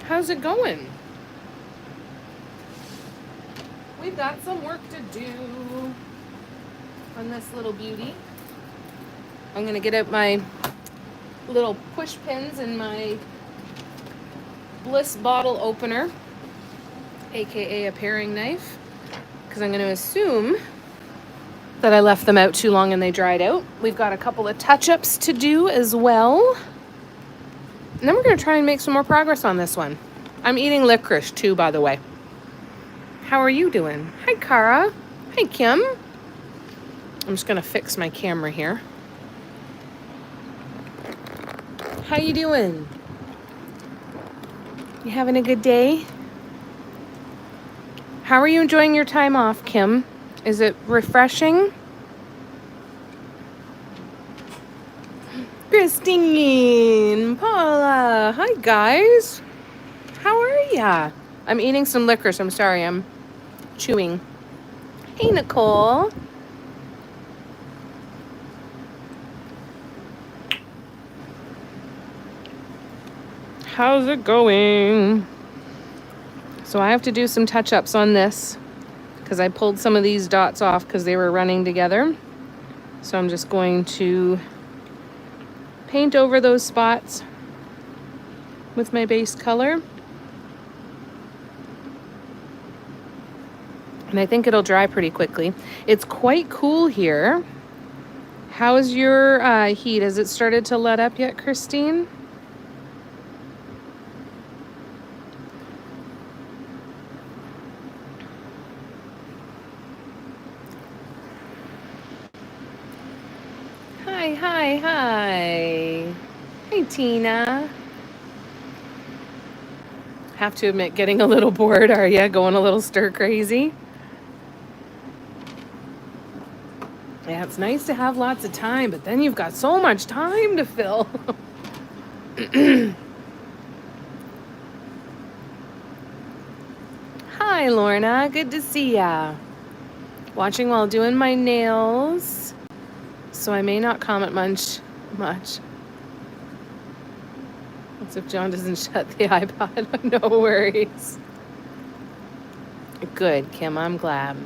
How's it going? We've got some work to do on this little beauty. I'm going to get out my little push pins and my Bliss bottle opener, aka a paring knife, because I'm going to assume that I left them out too long and they dried out. We've got a couple of touch-ups to do as well. And then we're going to try and make some more progress on this one. I'm eating licorice too, by the way. How are you doing? Hi, Cara. Hi, Kim. I'm just going to fix my camera here. How you doing? You having a good day? How are you enjoying your time off, Kim? Is it refreshing? Christine, Paula, hi guys. How are ya? I'm eating some licorice. I'm sorry, I'm chewing. Hey, Nicole. How's it going? So I have to do some touch-ups on this because I pulled some of these dots off because they were running together. So I'm just going to paint over those spots with my base color. And I think it'll dry pretty quickly. It's quite cool here. How's your heat? Has it started to let up yet, Christine? Hi. Hey, Tina. Have to admit, getting a little bored, are ya? Going a little stir crazy? Yeah, it's nice to have lots of time, but then you've got so much time to fill. Hi, Lorna. Good to see ya. Watching while doing my nails, so I may not comment much. As if John doesn't shut the iPod. No worries. Good, Kim. I'm glad.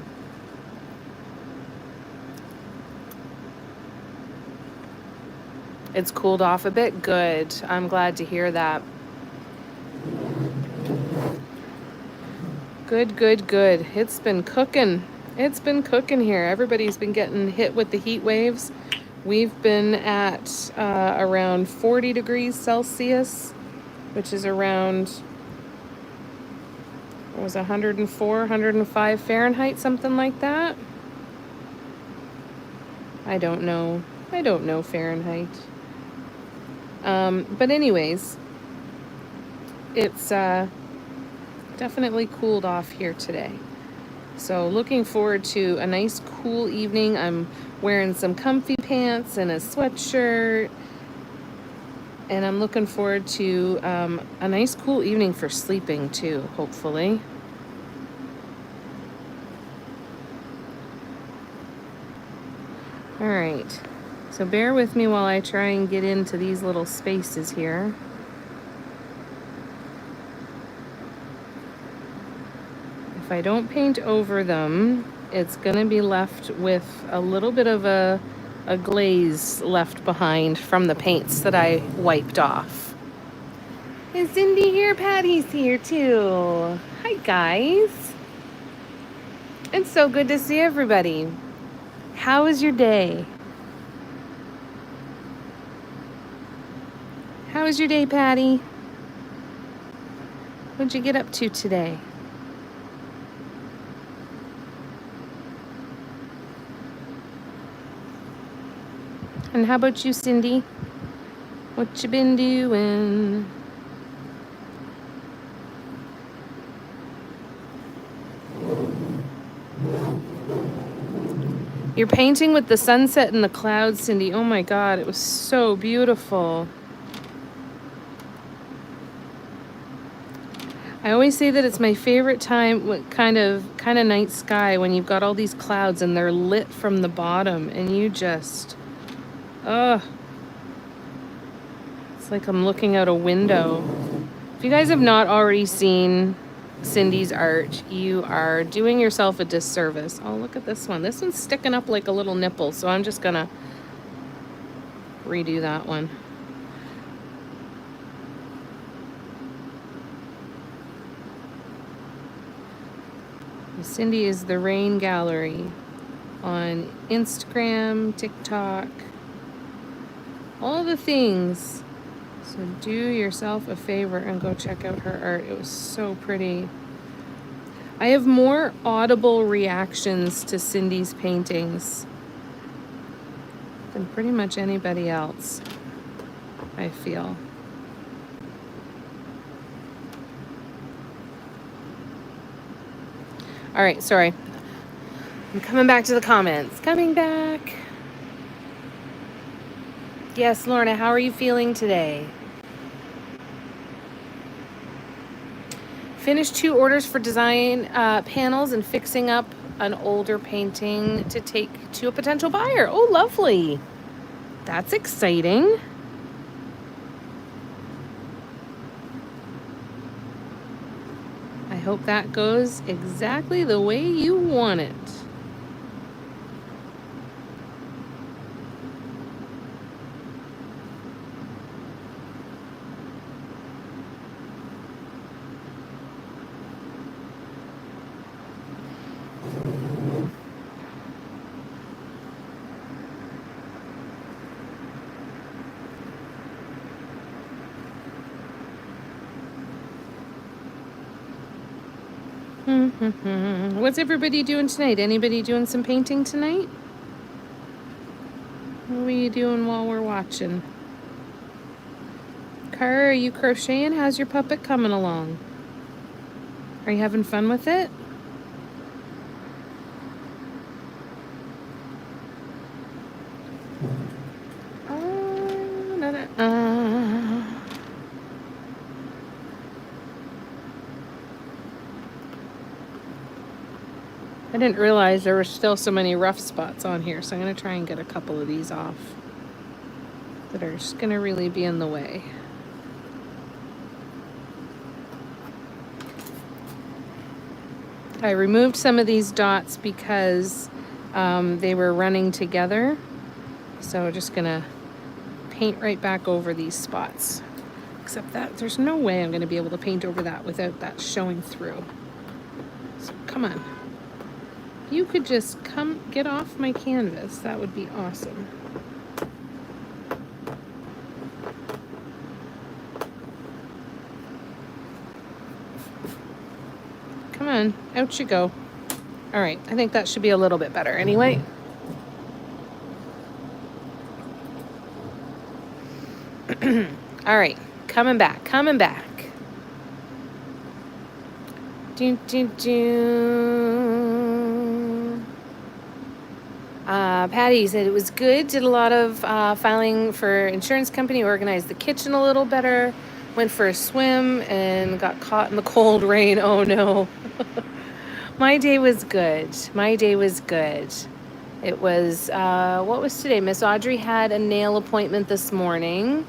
It's cooled off a bit. Good. I'm glad to hear that. Good. It's been cooking. It's been cooking here. Everybody's been getting hit with the heat waves. We've been at around 40 degrees Celsius, which is around, what was it, 104, 105 Fahrenheit, something like that. I don't know Fahrenheit. But anyways, it's definitely cooled off here today. So looking forward to a nice cool evening. I'm wearing some comfy pants and a sweatshirt. And I'm looking forward to a nice cool evening for sleeping too, hopefully. All right. So bear with me while I try and get into these little spaces here. If I don't paint over them, it's gonna be left with a little bit of a glaze left behind from the paints that I wiped off. Is Cindy here? Patty's here too. Hi guys. It's so good to see everybody. How was your day? How was your day, Patty? What'd you get up to today? And how about you, Cindy? What you been doing? You're painting with the sunset and the clouds, Cindy. Oh my God, it was so beautiful. I always say that it's my favorite time, kind of night sky, when you've got all these clouds and they're lit from the bottom and you just, it's like I'm looking out a window If you guys have not already seen Cindy's art, you are doing yourself a disservice. Oh, look at this one. This one's sticking up like a little nipple, so I'm just gonna redo that one. Cindy is the Rain Gallery on Instagram, TikTok, all the things. So do yourself a favor and go check out her art. It was so pretty. I have more audible reactions to Cindy's paintings than pretty much anybody else, I feel. All right, sorry. I'm coming back to the comments. Coming back. Yes, Lorna, how are you feeling today? Finished 2 orders for design panels and fixing up an older painting to take to a potential buyer. Oh, lovely. That's exciting. I hope that goes exactly the way you want it. What's everybody doing tonight? Anybody doing some painting tonight? What are you doing while we're watching? Cara, are you crocheting? How's your puppet coming along? Are you having fun with it? I didn't realize there were still so many rough spots on here, so I'm going to try and get a couple of these off that are just going to really be in the way. I removed some of these dots because they were running together, so we're just going to paint right back over these spots. Except that there's no way I'm going to be able to paint over that without that showing through. So come on. You could just come get off my canvas. That would be awesome. Come on, out you go. All right, I think that should be a little bit better anyway. All right, coming back. Patty said it was good. Did a lot of filing for insurance company, organized the kitchen a little better, went for a swim and got caught in the cold rain. Oh no. My day was good. It was, what was today? Miss Audrey had a nail appointment this morning.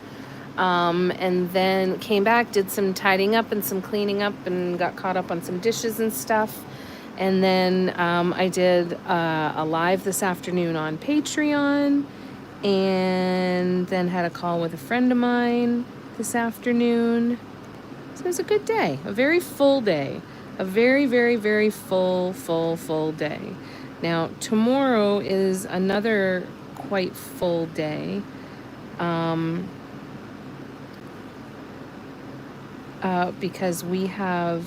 And then came back, did some tidying up and some cleaning up and got caught up on some dishes and stuff. And then I did a live this afternoon on Patreon, and then had a call with a friend of mine this afternoon. So it was a good day, a very full day, a very, very, very full day. Now, tomorrow is another quite full day. Because we have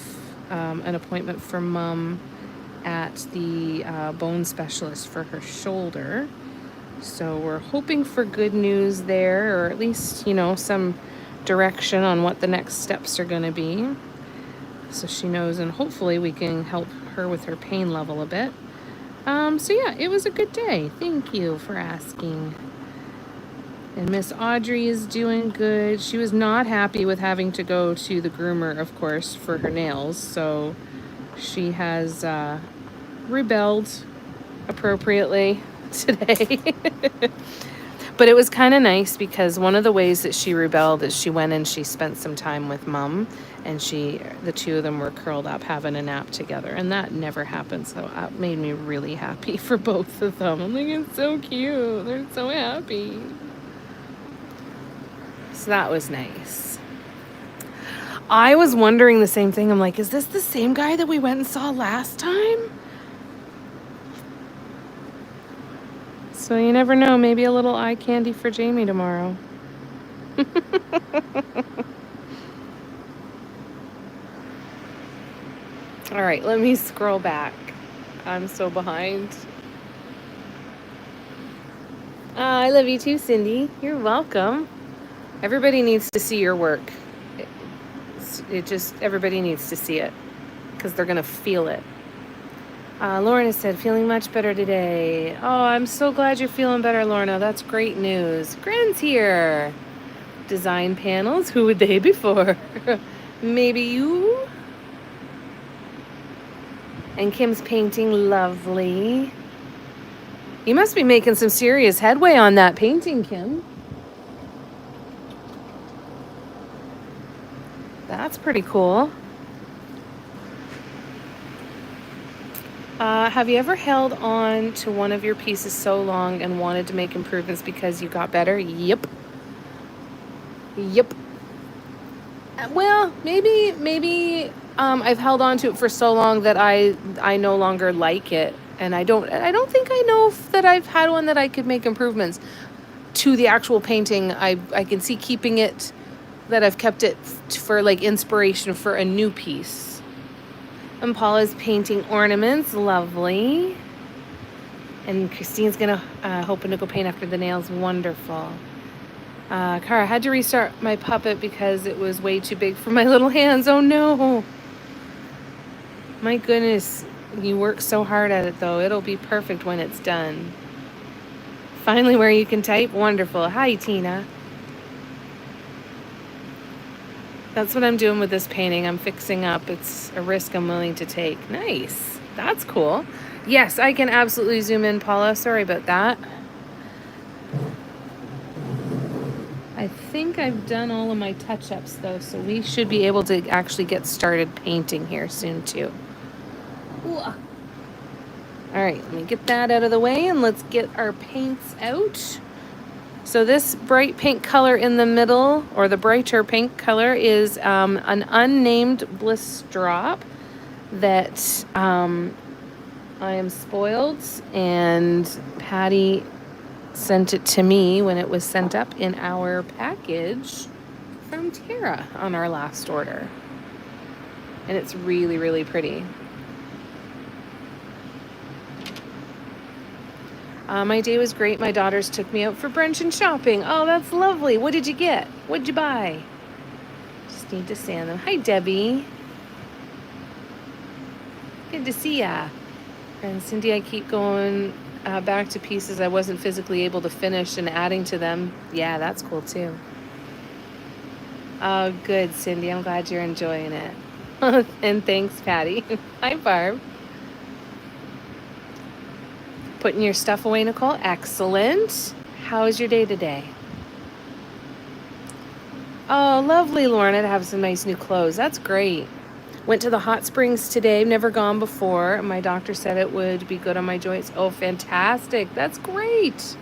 an appointment for Mom at the bone specialist for her shoulder. So we're hoping for good news there, or at least, some direction on what the next steps are going to be. So she knows, and hopefully we can help her with her pain level a bit. So yeah, it was a good day. Thank you for asking. And Miss Audrey is doing good. She was not happy with having to go to the groomer, of course, for her nails. So she has rebelled appropriately today. But it was kind of nice because one of the ways that she rebelled is she went and she spent some time with Mom, and the two of them were curled up having a nap together, and that never happened. So that made me really happy for both of them. I'm like, it's so cute. They're so happy. So that was nice. I was wondering the same thing. I'm like, is this the same guy that we went and saw last time? So you never know. Maybe a little eye candy for Jamie tomorrow. All right, let me scroll back. I'm so behind. I love you too, Cindy. You're welcome. Everybody needs to see your work. Everybody needs to see it because they're going to feel it. Lorna said, feeling much better today. Oh, I'm so glad you're feeling better, Lorna. That's great news. Gren's here. Design panels. Who would they be for? Maybe you? And Kim's painting, lovely. You must be making some serious headway on that painting, Kim. That's pretty cool. Have you ever held on to one of your pieces so long and wanted to make improvements because you got better? Yep. Well, maybe I've held on to it for so long that I no longer like it, and I don't think I know that I've had one that I could make improvements to the actual painting. I can see keeping it, that I've kept it for like inspiration for a new piece. And Paula's painting ornaments, lovely. And Christine's hoping to go paint after the nails, wonderful. Cara, I had to restart my puppet because it was way too big for my little hands. Oh no. My goodness, you work so hard at it though. It'll be perfect when it's done. Finally where you can type, wonderful. Hi, Tina. That's what I'm doing with this painting. I'm fixing up. It's a risk I'm willing to take. Nice. That's cool. Yes, I can absolutely zoom in, Paula. Sorry about that. I think I've done all of my touch-ups, though, so we should be able to actually get started painting here soon, too. Ooh. All right, let me get that out of the way, and let's get our paints out. So this bright pink color in the middle, or the brighter pink color, is an unnamed bliss drop that I am spoiled, and Patty sent it to me when it was sent up in our package from Tara on our last order. And it's really, really pretty. My day was great. My daughters took me out for brunch and shopping. Oh, that's lovely. What did you get? What'd you buy? Just need to sand them. Hi, Debbie. Good to see ya. And Cindy, I keep going back to pieces I wasn't physically able to finish and adding to them. Yeah, that's cool too. Oh, good, Cindy. I'm glad you're enjoying it. And thanks, Patty. Hi, Barb. Putting your stuff away, Nicole. Excellent. How is your day today? Oh, lovely, Lauren. I'd have some nice new clothes. That's great. Went to the hot springs today. Never gone before. My doctor said it would be good on my joints. Oh, fantastic. That's great.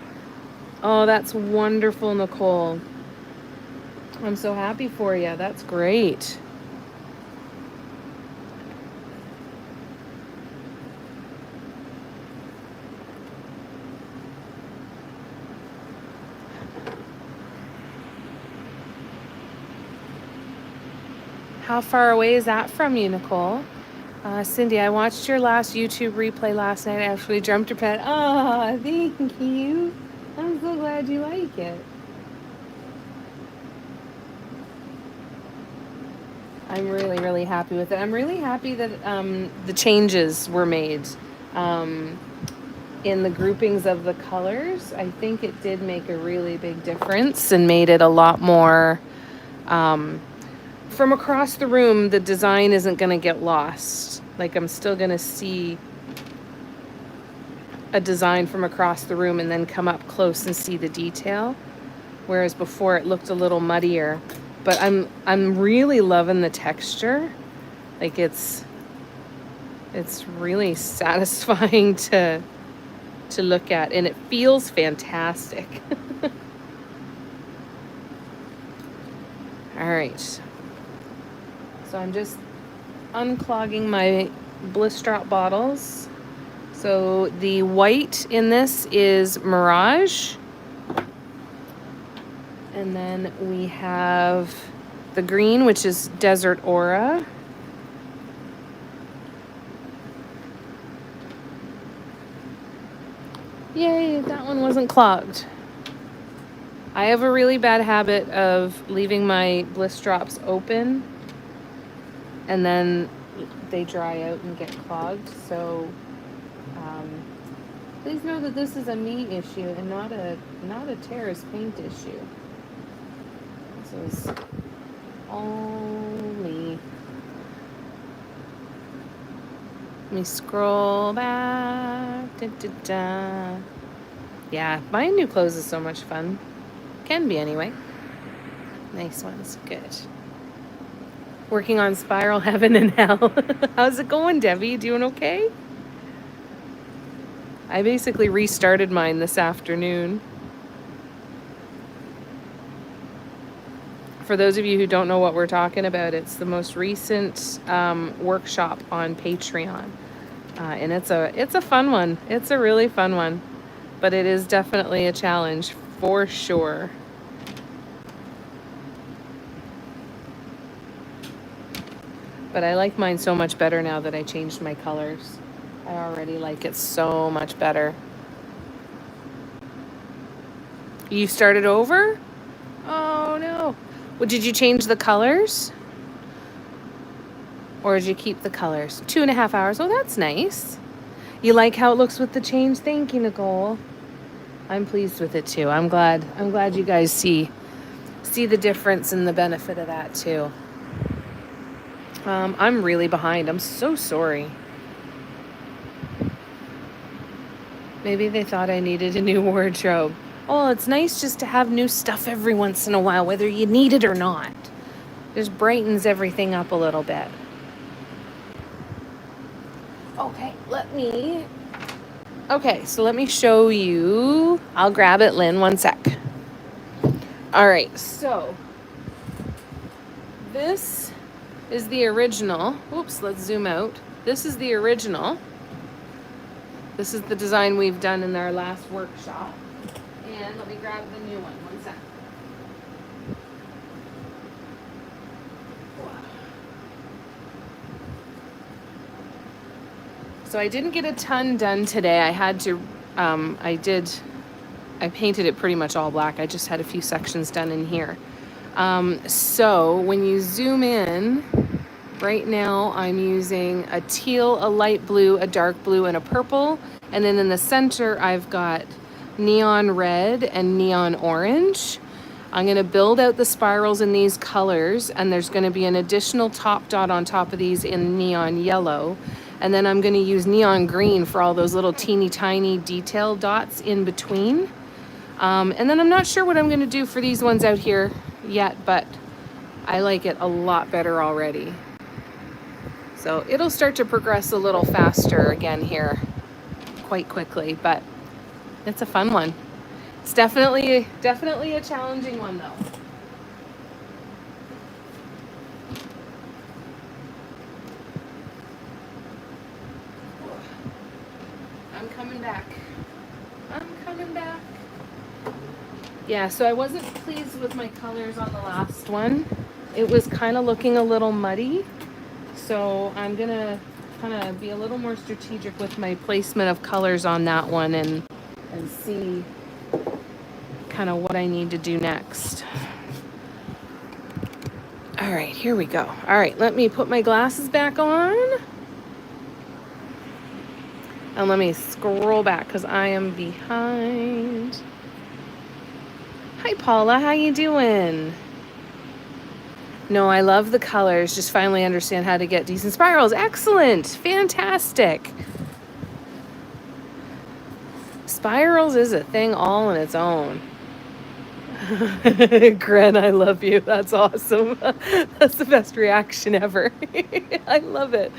Oh, that's wonderful, Nicole. I'm so happy for you. That's great. How far away is that from you, Nicole? Cindy, I watched your last YouTube replay last night. I actually jumped your pet. Oh, thank you. I'm so glad you like it. I'm really, really happy with it. I'm really happy that the changes were made in the groupings of the colors. I think it did make a really big difference and made it a lot more... from across the room, the design isn't going to get lost. Like, I'm still going to see a design from across the room and then come up close and see the detail. Whereas before it looked a little muddier. But I'm really loving the texture. Like it's really satisfying to look at, and it feels fantastic. All right. So I'm just unclogging my bliss drop bottles. So the white in this is Mirage. And then we have the green, which is Desert Aura. Yay, that one wasn't clogged. I have a really bad habit of leaving my bliss drops open and then they dry out and get clogged. So please know that this is a me issue and not a Terrace paint issue. This is all me. Let me scroll back. Da, da, da. Yeah, buying new clothes is so much fun. Can be anyway. Nice ones. Good. Working on Spiral Heaven and Hell. How's it going, Debbie? You doing okay? I basically restarted mine this afternoon. For those of you who don't know what we're talking about, it's the most recent workshop on Patreon. And it's a fun one. It's a really fun one. But it is definitely a challenge for sure. But I like mine so much better now that I changed my colors. I already like it so much better. You started over? Oh no. Well, did you change the colors? Or did you keep the colors? 2.5 hours. Oh, that's nice. You like how it looks with the change? Thank you, Nicole. I'm pleased with it too. I'm glad you guys see the difference and the benefit of that too. I'm really behind. I'm so sorry. Maybe they thought I needed a new wardrobe. Oh, it's nice just to have new stuff every once in a while, whether you need it or not. Just brightens everything up a little bit. Okay, so let me show you. I'll grab it, Lynn, 1 sec. All right, so this is the original. Oops, let's zoom out. This is the original. This is the design we've done in our last workshop. And let me grab the new one. 1 sec. So I didn't get a ton done today. I had to, I painted it pretty much all black. I just had a few sections done in here. So when you zoom in, right now I'm using a teal, a light blue, a dark blue, and a purple. And then in the center, I've got neon red and neon orange. I'm gonna build out the spirals in these colors, and there's gonna be an additional top dot on top of these in neon yellow. And then I'm gonna use neon green for all those little teeny tiny detail dots in between. And then I'm not sure what I'm gonna do for these ones out here yet, but I like it a lot better already. So it'll start to progress a little faster again here quite quickly, but it's a fun one. It's definitely a challenging one though. I'm coming back. Yeah, so I wasn't pleased with my colors on the last one. It was kind of looking a little muddy. So I'm gonna kind of be a little more strategic with my placement of colors on that one and see kind of what I need to do next. All right, here we go. All right, let me put my glasses back on. And let me scroll back because I am behind. Hi, Paula. How you doing? No, I love the colors. Just finally understand how to get decent spirals. Excellent. Fantastic. Spirals is a thing all on its own. Gren, I love you. That's awesome. That's the best reaction ever. I love it.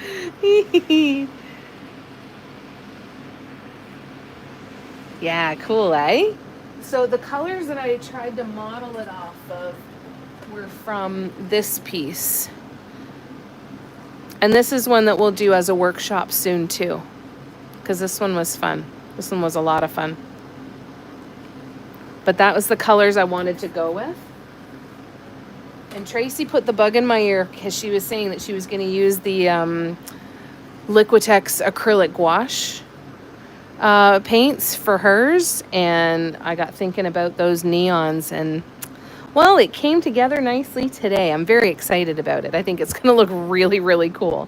Yeah, cool, eh? So the colors that I tried to model it off of were from this piece. And this is one that we'll do as a workshop soon too, because this one was fun. This one was a lot of fun. But that was the colors I wanted to go with. And Tracy put the bug in my ear because she was saying that she was going to use the Liquitex acrylic gouache paints for hers. And I got thinking about those neons, and well, it came together nicely today. I'm very excited about it. I think it's going to look really, really cool.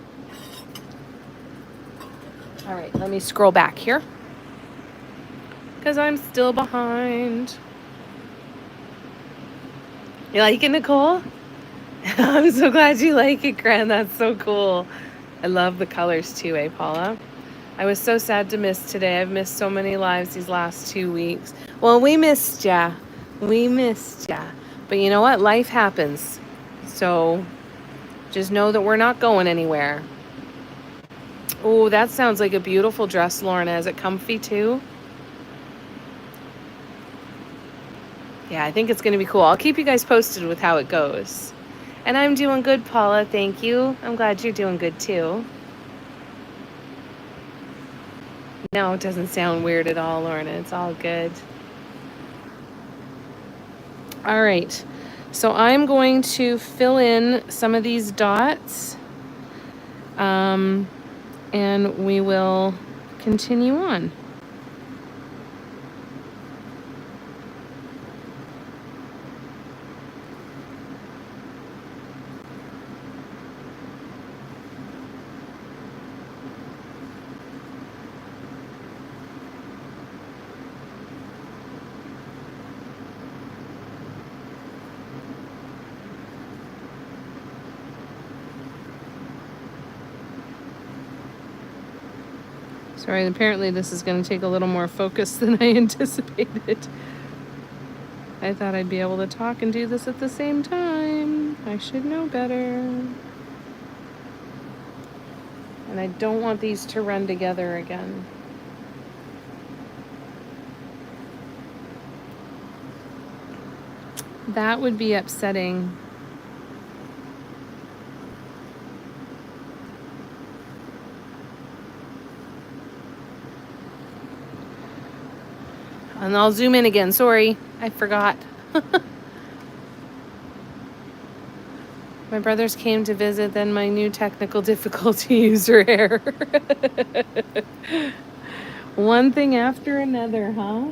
All right, let me scroll back here because I'm still behind. You like it, Nicole? I'm so glad you like it, Gran. That's so cool. I love the colors too, eh, Paula? I was so sad to miss today. I've missed so many lives these last 2 weeks. Well, we missed ya. We missed ya. But you know what? Life happens. So just know that we're not going anywhere. Oh, that sounds like a beautiful dress, Lorna. Is it comfy too? Yeah, I think it's going to be cool. I'll keep you guys posted with how it goes. And I'm doing good, Paula. Thank you. I'm glad you're doing good too. No, it doesn't sound weird at all, Lorna. It's all good. All right. So I'm going to fill in some of these dots. And we will continue on. Sorry, apparently this is going to take a little more focus than I anticipated. I thought I'd be able to talk and do this at the same time. I should know better. And I don't want these to run together again. That would be upsetting. And I'll zoom in again. Sorry, I forgot. My brothers came to visit, then my new technical difficulties are here. One thing after another, huh?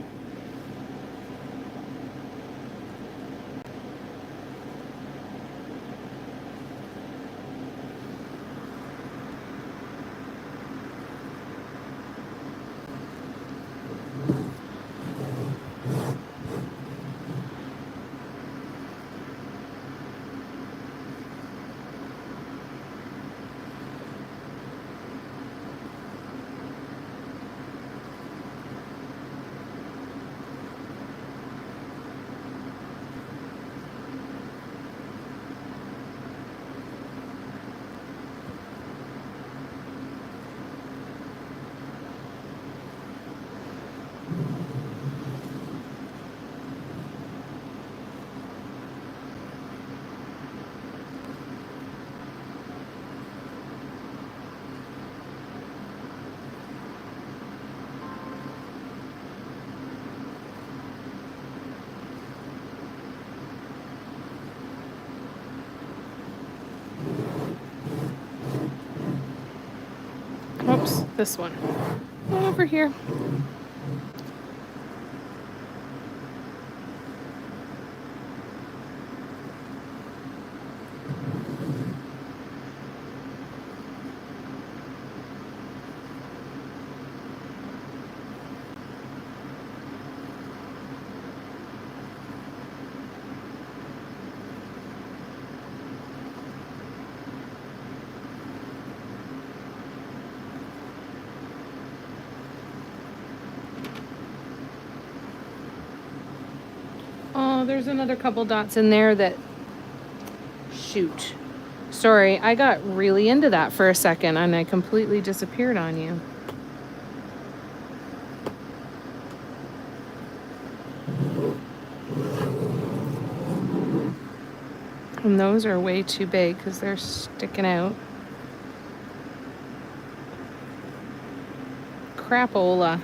Oops, this one. Over here. there's another couple dots in there that, shoot. Sorry, I got really into that for a second and I completely disappeared on you. And those are way too big because they're sticking out. Crapola.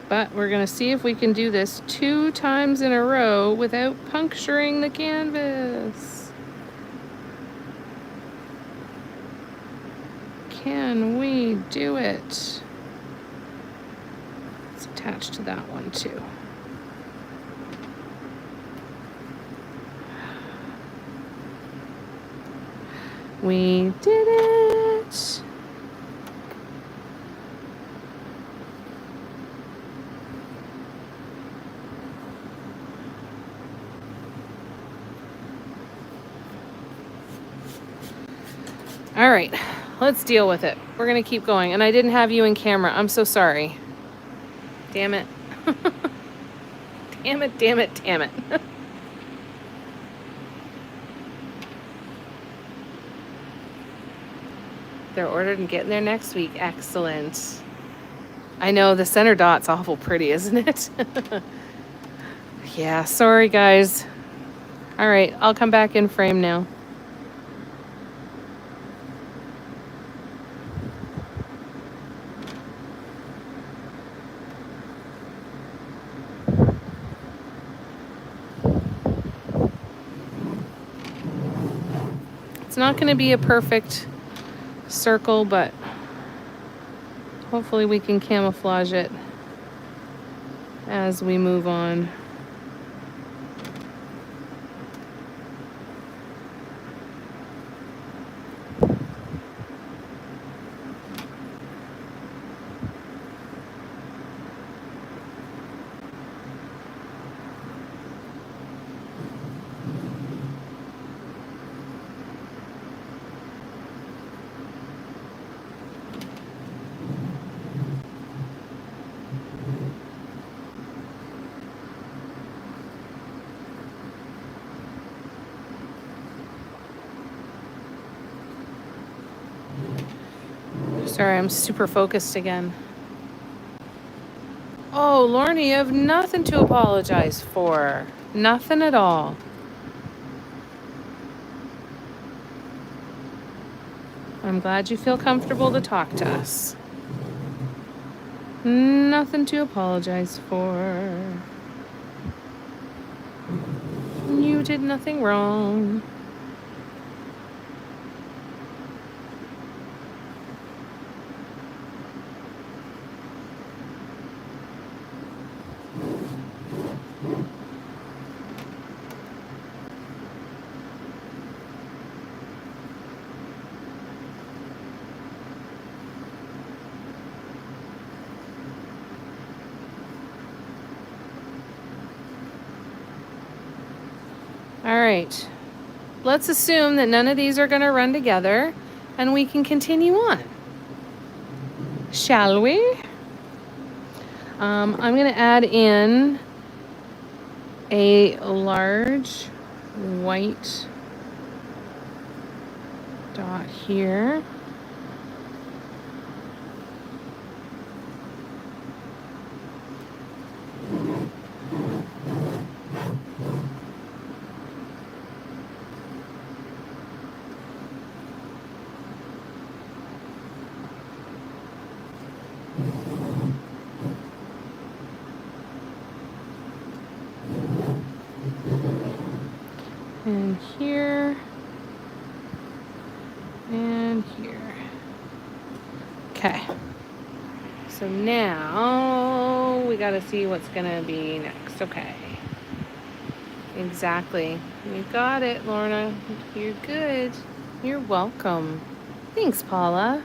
But we're going to see if we can do this 2 times in a row without puncturing the canvas. Can we do it? It's attached to that one too. We did it. All right, let's deal with it. We're gonna keep going. And I didn't have you in camera. I'm so sorry. Damn it. Damn it, damn it, damn it. They're ordered and getting there next week. Excellent. I know the center dot's awful pretty, isn't it? Yeah, sorry guys. All right, I'll come back in frame now. It's not going to be a perfect circle, but hopefully we can camouflage it as we move on. Sorry, I'm super focused again. Oh, Lorna, you have nothing to apologize for. Nothing at all. I'm glad you feel comfortable to talk to us. Nothing to apologize for. You did nothing wrong. All right, let's assume that none of these are going to run together and we can continue on. Shall we? I'm going to add in a large white dot here. And here, and here. Okay. So now we gotta see what's gonna be next. Okay. Exactly. You got it, Lorna. You're good. You're welcome. Thanks, Paula.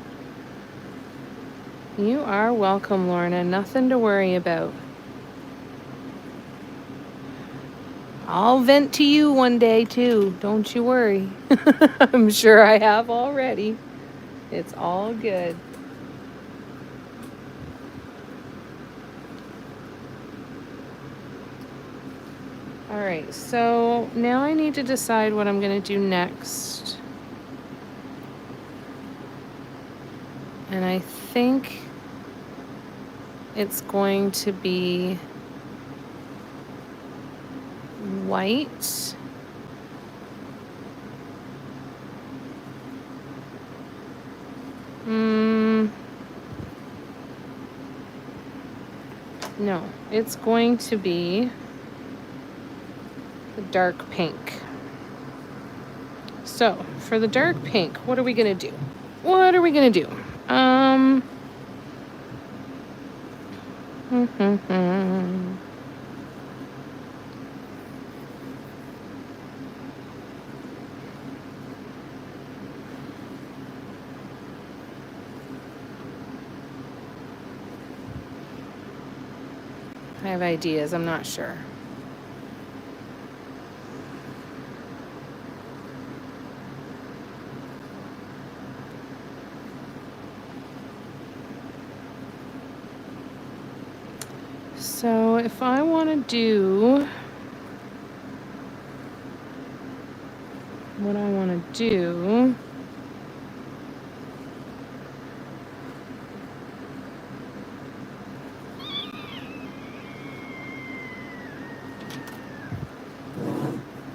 You are welcome, Lorna. Nothing to worry about. I'll vent to you one day too. Don't you worry. I'm sure I have already. It's all good. All right, so now I need to decide what I'm going to do next. And I think it's going to be white. No, it's going to be the dark pink. So for the dark pink, what are we gonna do? What are we gonna do? I have ideas, I'm not sure. So if I want to do what I want to do,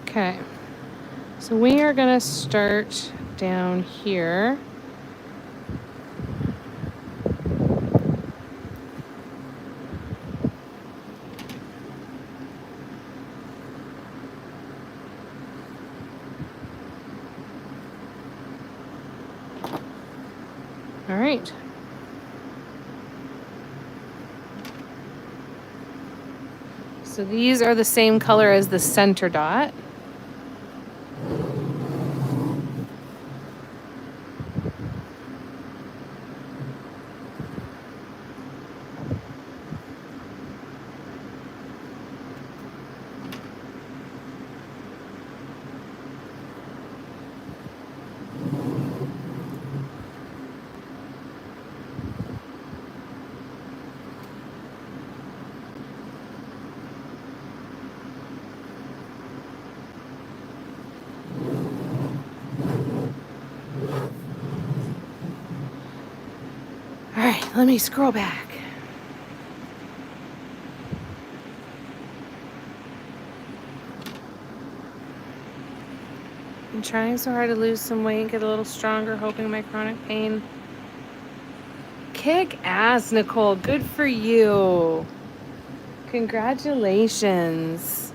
okay, so we are going to start down here. All right. So these are the same color as the center dot. All right, let me scroll back. I'm trying so hard to lose some weight, get a little stronger, hoping my chronic pain. Kick ass, Nicole. Good for you. Congratulations.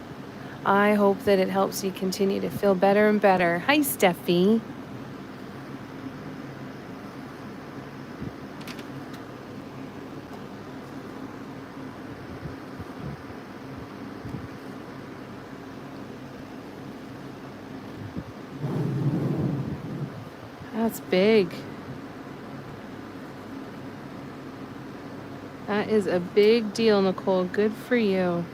I hope that it helps you continue to feel better and better. Hi, Steffi. That's big. That is a big deal, Nicole. Good for you.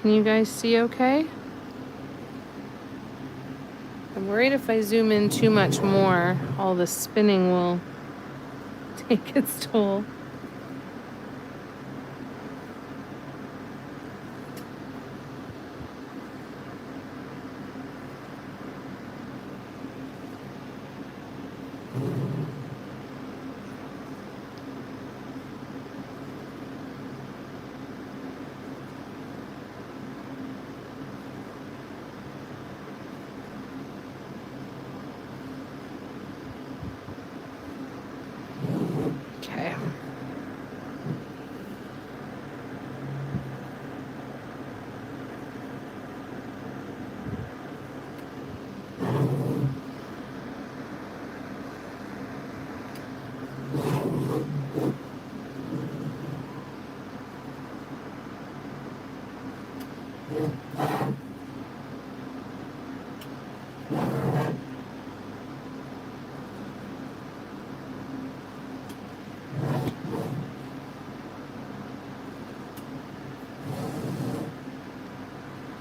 Can you guys see okay? I'm worried if I zoom in too much more, all the spinning will take its toll. Okay.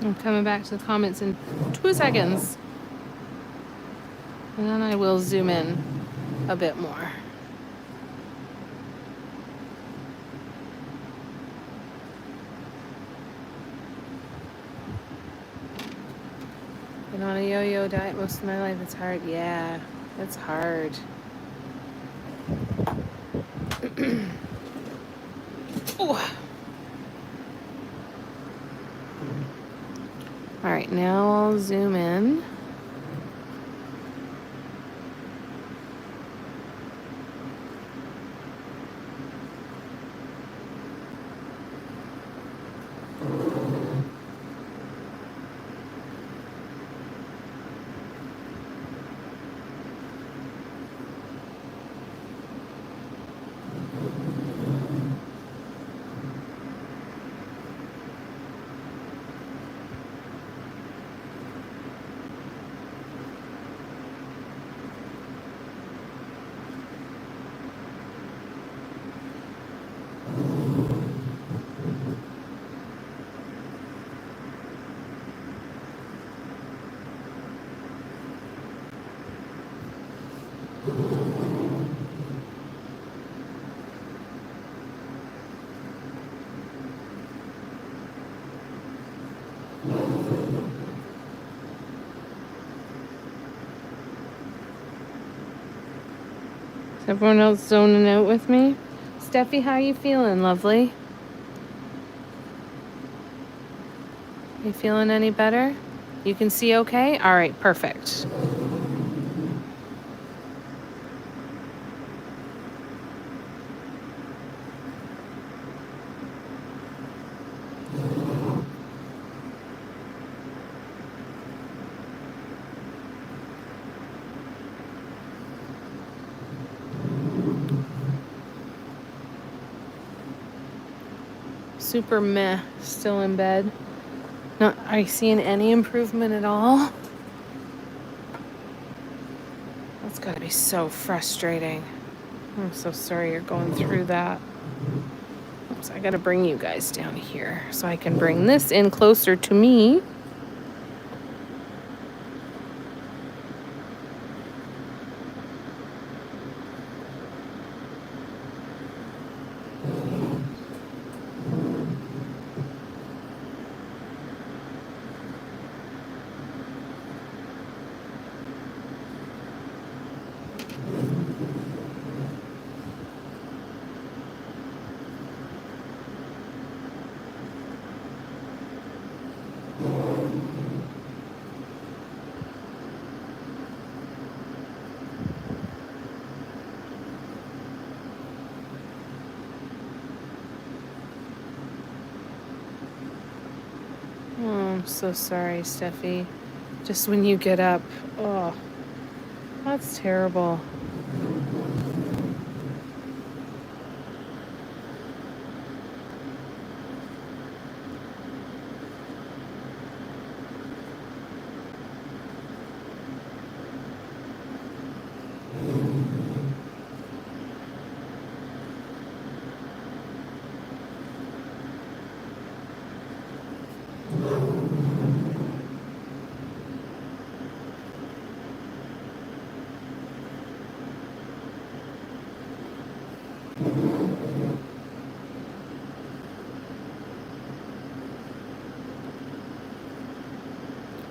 I'm coming back to the comments in 2 seconds. And then I will zoom in a bit more. Been on a yo-yo diet most of my life. It's hard. Yeah, it's hard. Ooh. All right, now I'll zoom in. Is everyone else zoning out with me? Steffi, how you feeling, lovely? You feeling any better? You can see okay? All right, perfect. Super meh, still in bed. Not, are you seeing any improvement at all? That's gotta be so frustrating. I'm so sorry you're going through that. Oops, I gotta bring you guys down here so I can bring this in closer to me. Oh, I'm so sorry, Steffi. Just when you get up. Oh, that's terrible.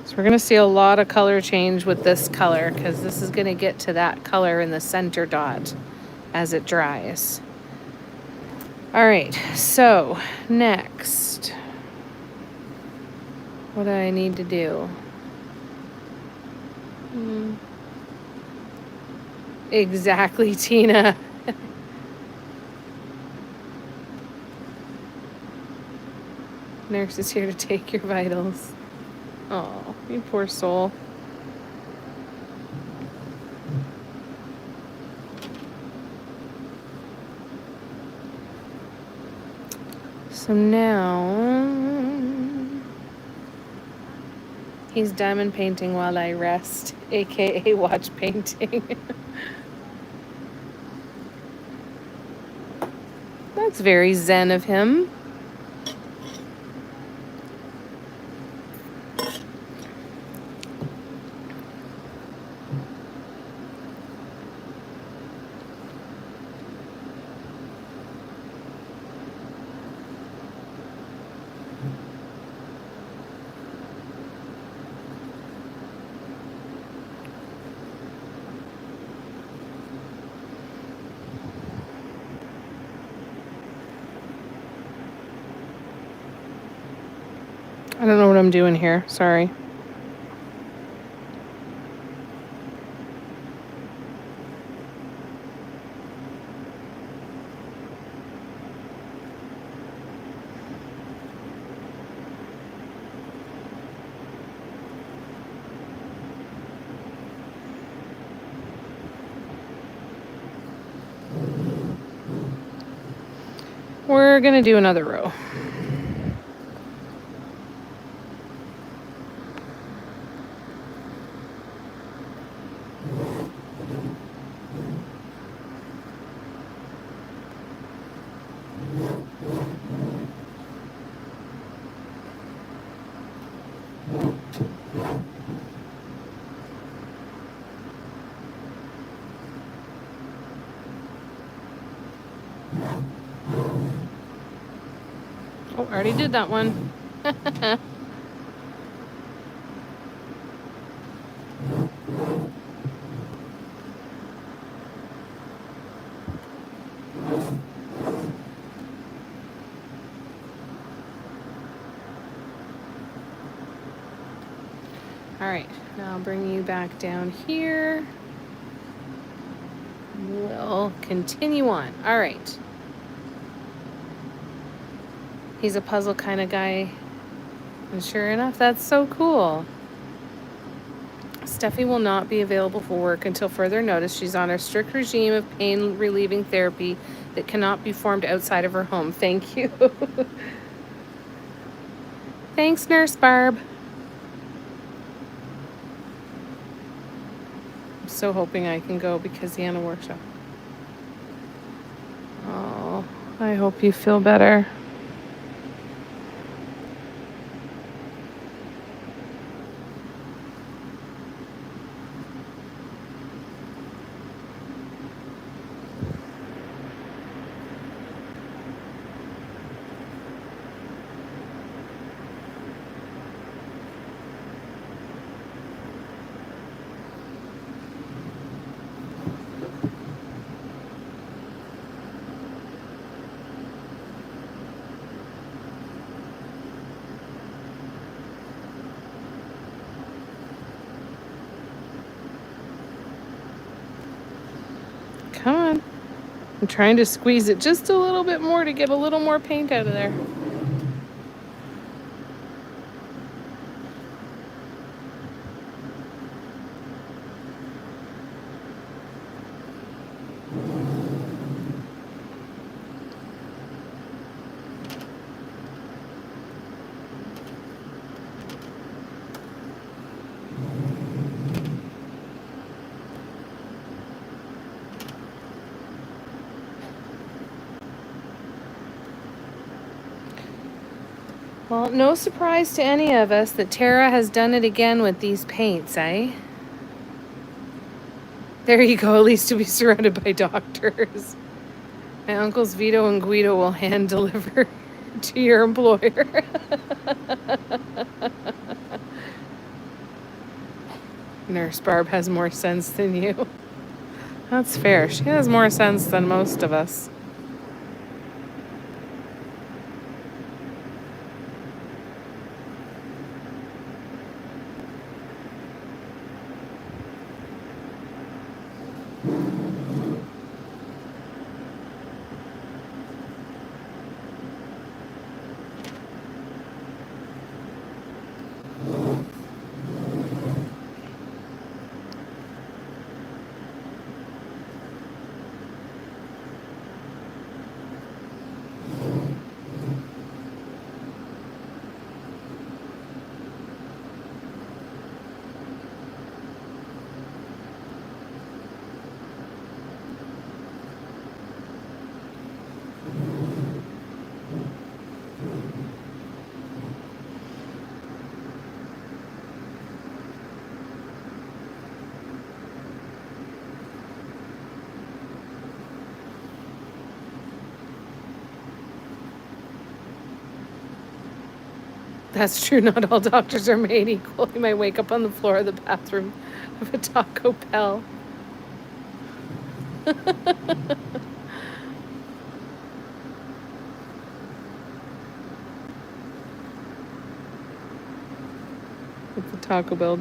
So we're going to see a lot of color change with this color because this is going to get to that color in the center dot as it dries. All right, so next, what do I need to do? Exactly, Tina. Nurse is here to take your vitals. Oh, you poor soul. So now he's diamond painting while I rest, aka watch painting. That's very zen of him. I don't know what I'm doing here. Sorry. We're going to do another row. Oh, I already did that one. All right, now I'll bring you back down here. We'll continue on. All right. He's a puzzle kind of guy. And sure enough, that's so cool. Steffi will not be available for work until further notice. She's on a strict regime of pain relieving therapy that cannot be performed outside of her home. Thank you. Thanks, Nurse Barb. I'm so hoping I can go because the Anna workshop. Oh, I hope you feel better. Come on. I'm trying to squeeze it just a little bit more to get a little more paint out of there. Well, no surprise to any of us that Tara has done it again with these paints, eh? There you go, at least to be surrounded by doctors. My uncles Vito and Guido will hand deliver to your employer. Nurse Barb has more sense than you. That's fair. She has more sense than most of us. That's true. Not all doctors are made equal. You might wake up on the floor of the bathroom of a Taco Bell. Taco Bell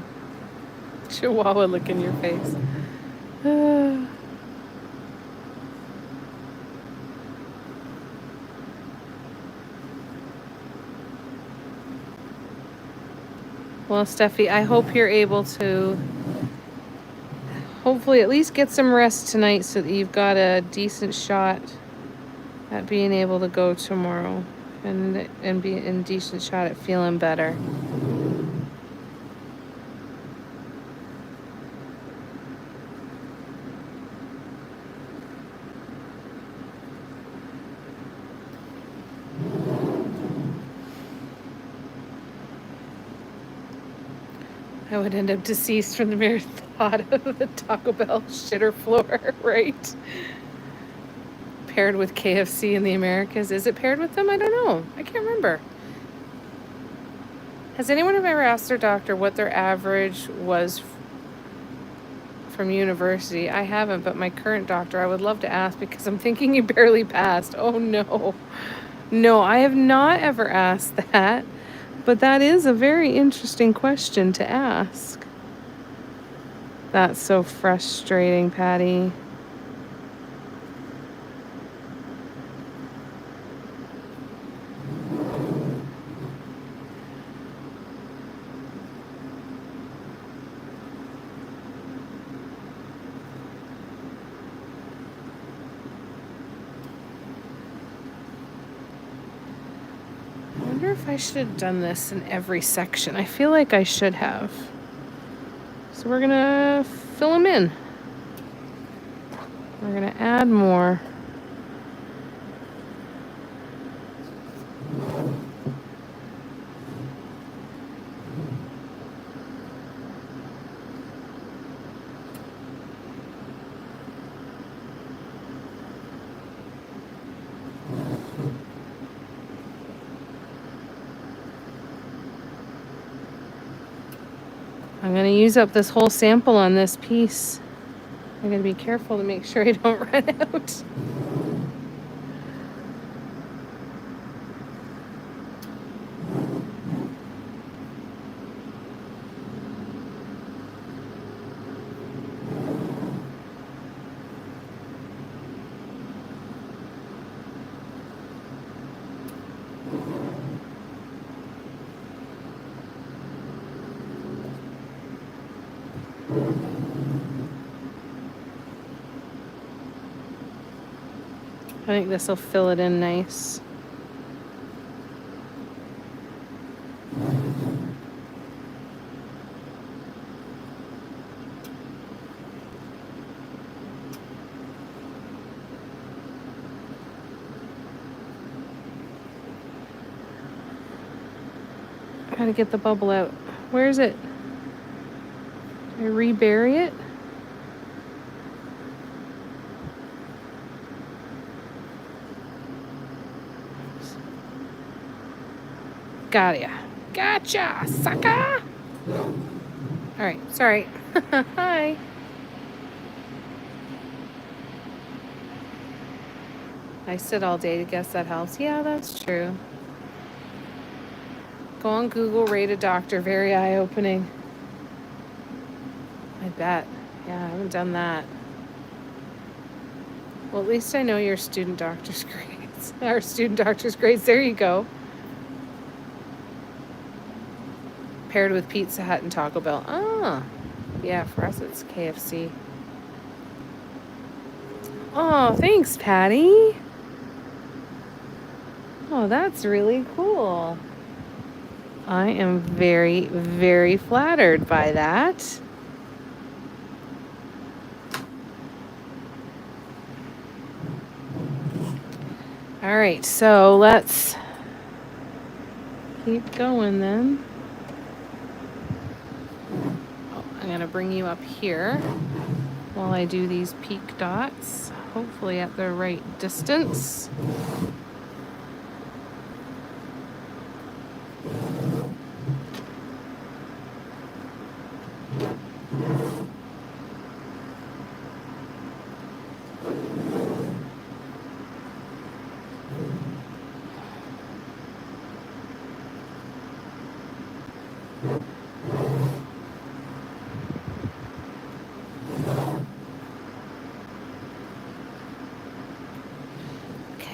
Chihuahua look in your face. Well, Steffi, I hope you're able to hopefully at least get some rest tonight so that you've got a decent shot at being able to go tomorrow and be in decent shot at feeling better. I would end up deceased from the mere thought of the Taco Bell shitter floor, right? Paired with KFC in the Americas. Is it paired with them? I don't know. I can't remember. Has anyone ever asked their doctor what their average was from university? I haven't, but my current doctor, I would love to ask because I'm thinking he barely passed. Oh no. No, I have not ever asked that. But that is a very interesting question to ask. That's so frustrating, Patty. I wonder if I should have done this in every section. I feel like I should have. So we're gonna fill them in. We're gonna add more. I'm going to use up this whole sample on this piece. I'm going to be careful to make sure I don't run out. I think this will fill it in nice. Gotta get the bubble out. Where is it? Did I rebury it? Got ya. Gotcha, sucker! Alright, sorry. Hi. I sit all day to guess that helps. Yeah, that's true. Go on Google, rate a doctor. Very eye-opening. I bet. Yeah, I haven't done that. Well, at least I know your student doctor's grades. Our student doctor's grades. There you go. Paired with Pizza Hut and Taco Bell. Ah. Yeah, for us it's KFC. Oh, thanks, Patty. Oh, that's really cool. I am very, very flattered by that. All right, so let's keep going then. Oh, I'm gonna bring you up here while I do these peak dots, hopefully at the right distance.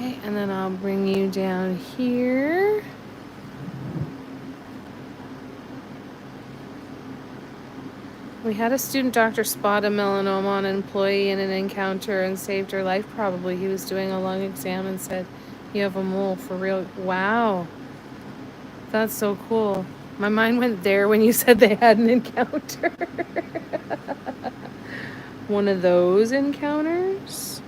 Okay, and then I'll bring you down here. We had a student doctor spot a melanoma on an employee in an encounter and saved her life probably. He was doing a lung exam and said, "You have a mole for real." Wow. That's so cool. My mind went there when you said they had an encounter. One of those encounters?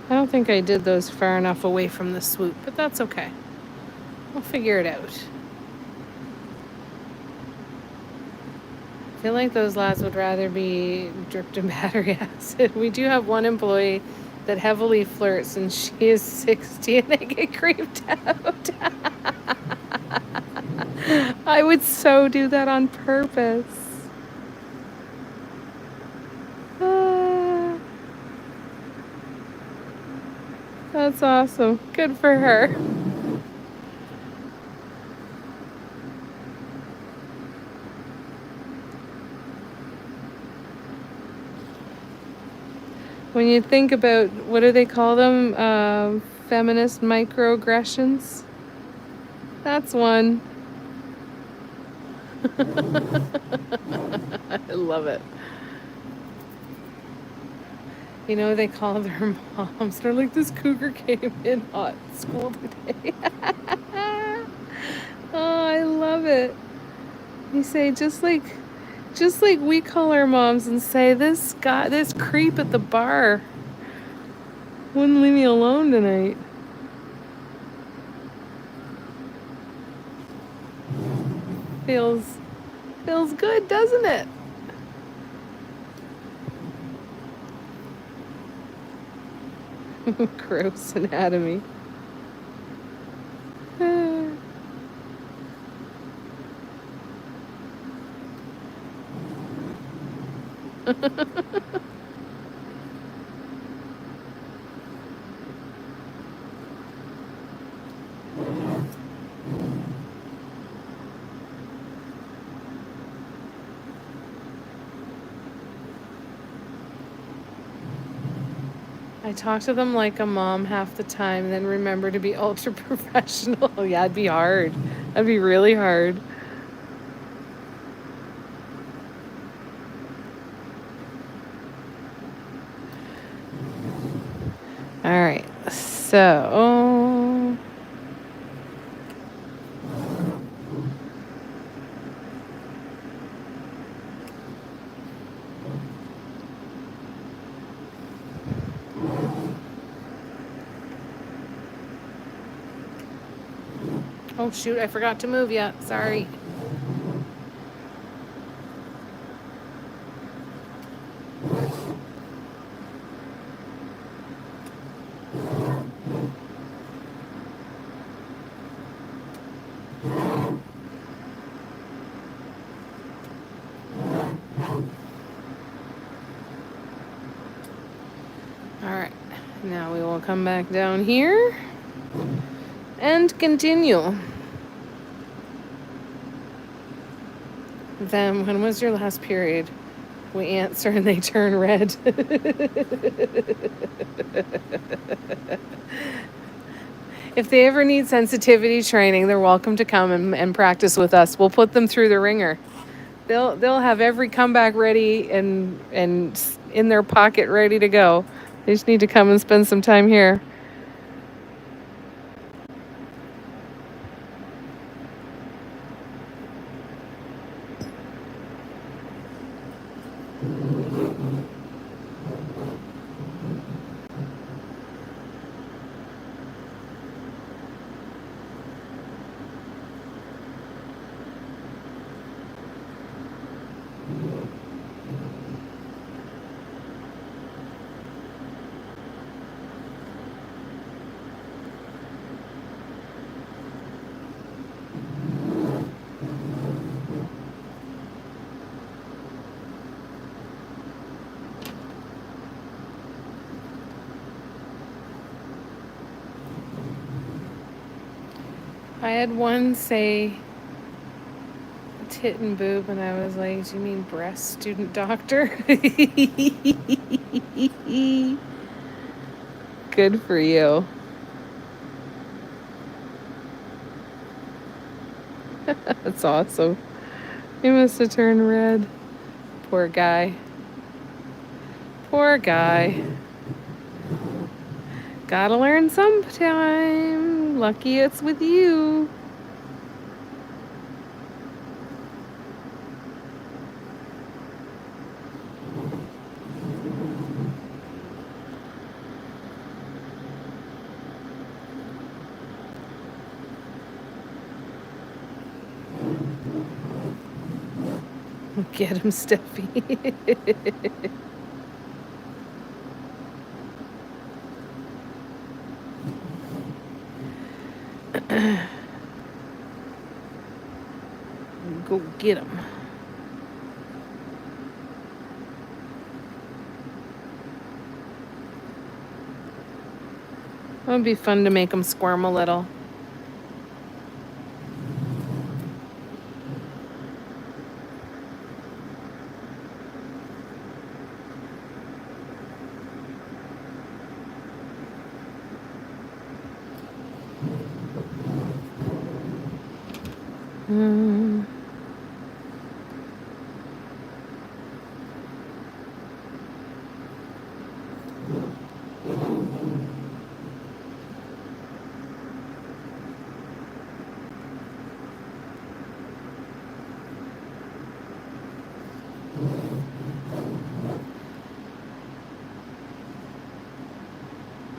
I don't think I did those far enough away from the swoop, but that's okay. We'll figure it out. I feel like those lads would rather be dripped in battery acid. We do have one employee that heavily flirts, and she is 60 and they get creeped out. I would so do that on purpose. That's awesome. Good for her. When you think about, what do they call them? Feminist microaggressions? That's one. I love it. You know, they call their moms. They're like, "This cougar came in hot school today." Oh, I love it. You say, just like we call our moms and say, "This guy, this creep at the bar wouldn't leave me alone tonight." Feels good, doesn't it? Gross anatomy. I talk to them like a mom half the time, then remember to be ultra professional. Yeah, it'd be hard. That'd be really hard. All right, so oh shoot, I forgot to move yet. Sorry. Now we will come back down here and continue. Then, when was your last period? We answer and they turn red. If they ever need sensitivity training, they're welcome to come and practice with us. We'll put them through the ringer. They'll have every comeback ready and in their pocket ready to go. They just need to come and spend some time here. I had one say tit and boob, and I was like, do you mean breast, student doctor? Good for you. That's awesome. He must have turned red. Poor guy. Poor guy. Gotta learn sometime. Lucky it's with you. Get him, Steffi. Go get him. It would be fun to make him squirm a little.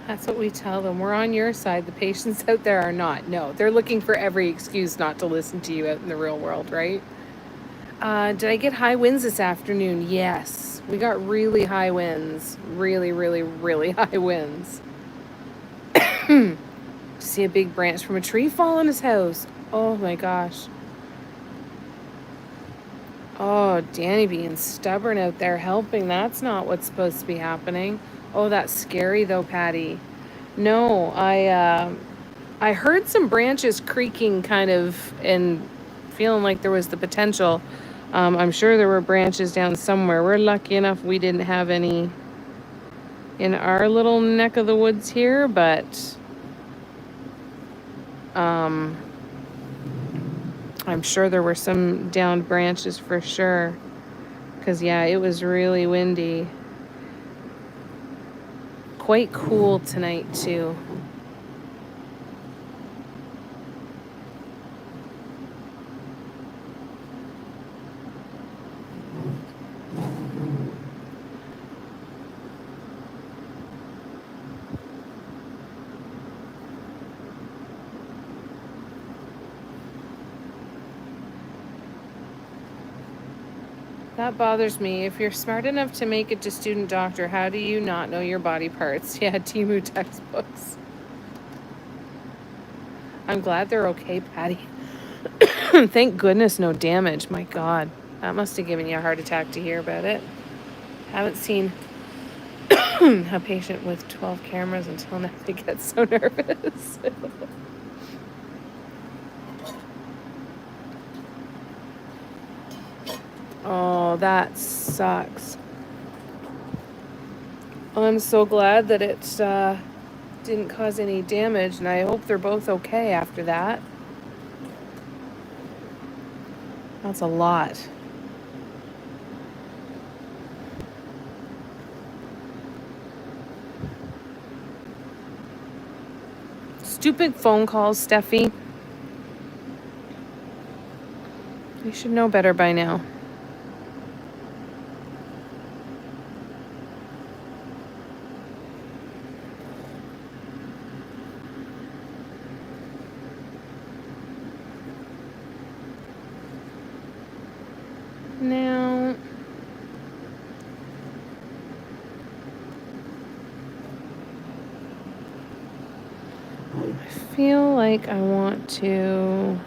That's what we tell them. We're on your side. The patients out there are not. No, they're looking for every excuse not to listen to you out in the real world, right? Did I get high winds this afternoon? Yes. We got really high winds. Really, really, really high winds. See a big branch from a tree fall on his house. Oh my gosh. Oh, Danny being stubborn out there helping. That's not what's supposed to be happening. Oh, that's scary though, Patty. No, I heard some branches creaking kind of and feeling like there was the potential. I'm sure there were branches down somewhere. We're lucky enough we didn't have any in our little neck of the woods here, but I'm sure there were some downed branches for sure. 'Cause yeah, it was really windy. Quite cool tonight too. That bothers me. If you're smart enough to make it to student doctor, how do you not know your body parts? Yeah, Timu textbooks. I'm glad they're okay, Patty. Thank goodness no damage. My God. That must have given you a heart attack to hear about it. Haven't seen A patient with 12 cameras until now they get so nervous. Oh, that sucks. I'm so glad that it didn't cause any damage, and I hope they're both okay after that. That's a lot. Stupid phone calls, Steffi. You should know better by now. Now, I feel like I want to...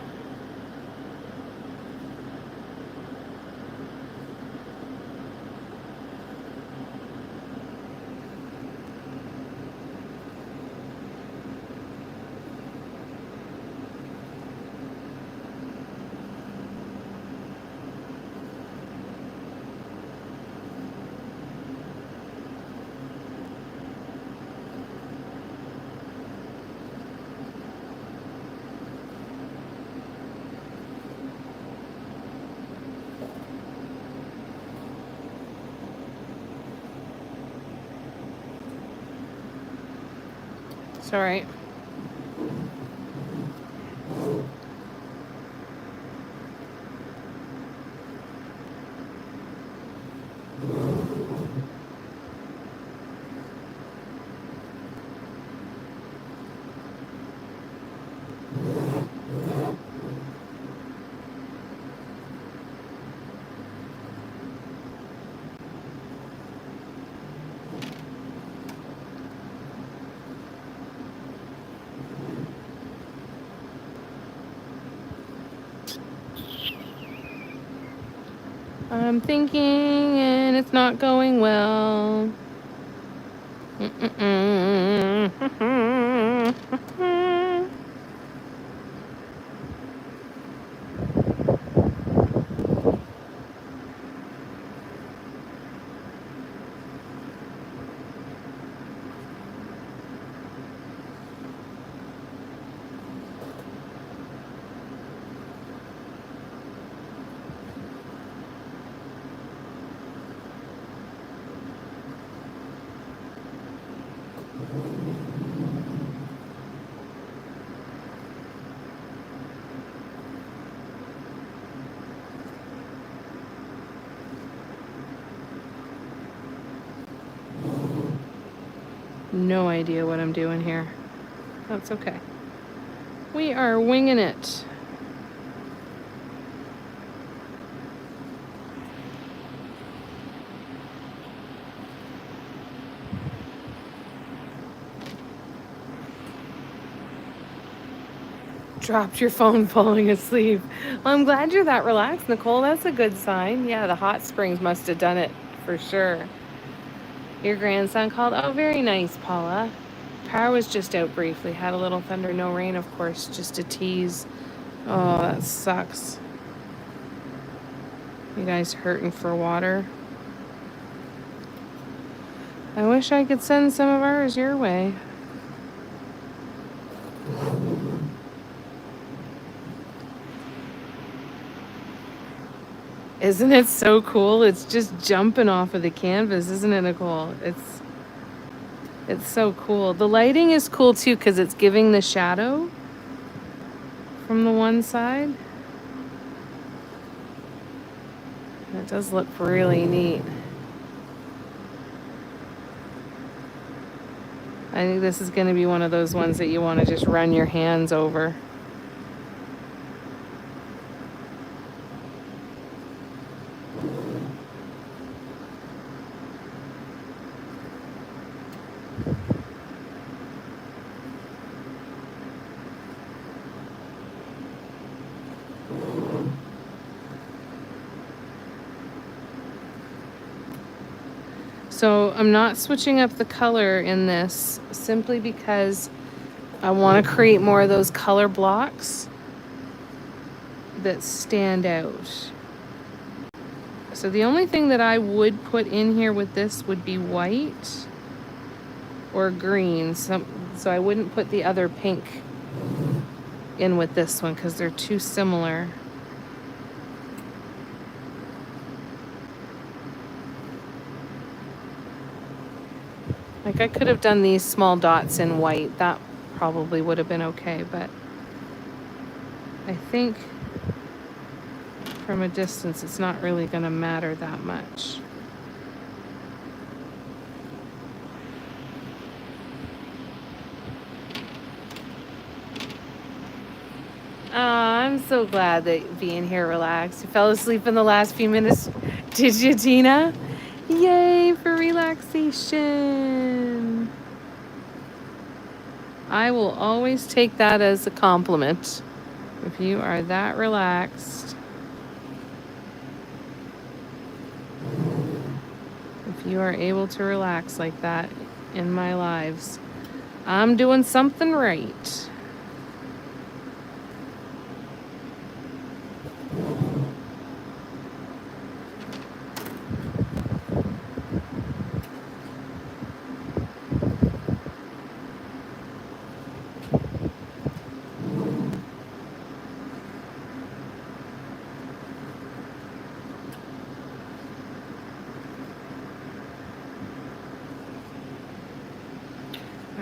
It's all right. I'm thinking and it's not going well. No idea what I'm doing here. That's okay. We are winging it. Dropped your phone falling asleep. Well, I'm glad you're that relaxed, Nicole. That's a good sign. Yeah, the hot springs must have done it for sure. Your grandson called. Oh, very nice, Paula. Power was just out briefly. Had a little thunder, no rain, of course, just a tease. Oh, that sucks. You guys hurting for water? I wish I could send some of ours your way. Isn't it so cool? It's just jumping off of the canvas, isn't it, Nicole? It's so cool. The lighting is cool too because it's giving the shadow from the one side. It does look really neat. I think this is going to be one of those ones that you want to just run your hands over. So I'm not switching up the color in this simply because I want to create more of those color blocks that stand out. So the only thing that I would put in here with this would be white or green. So I wouldn't put the other pink in with this one because they're too similar. Like I could have done these small dots in white. That probably would have been okay, but I think from a distance it's not really going to matter that much. Oh, I'm so glad that being here relaxed. You fell asleep in the last few minutes. Did you, Tina? Yay for relaxation. I will always take that as a compliment. If you are that relaxed. If you are able to relax like that in my lives, I'm doing something right.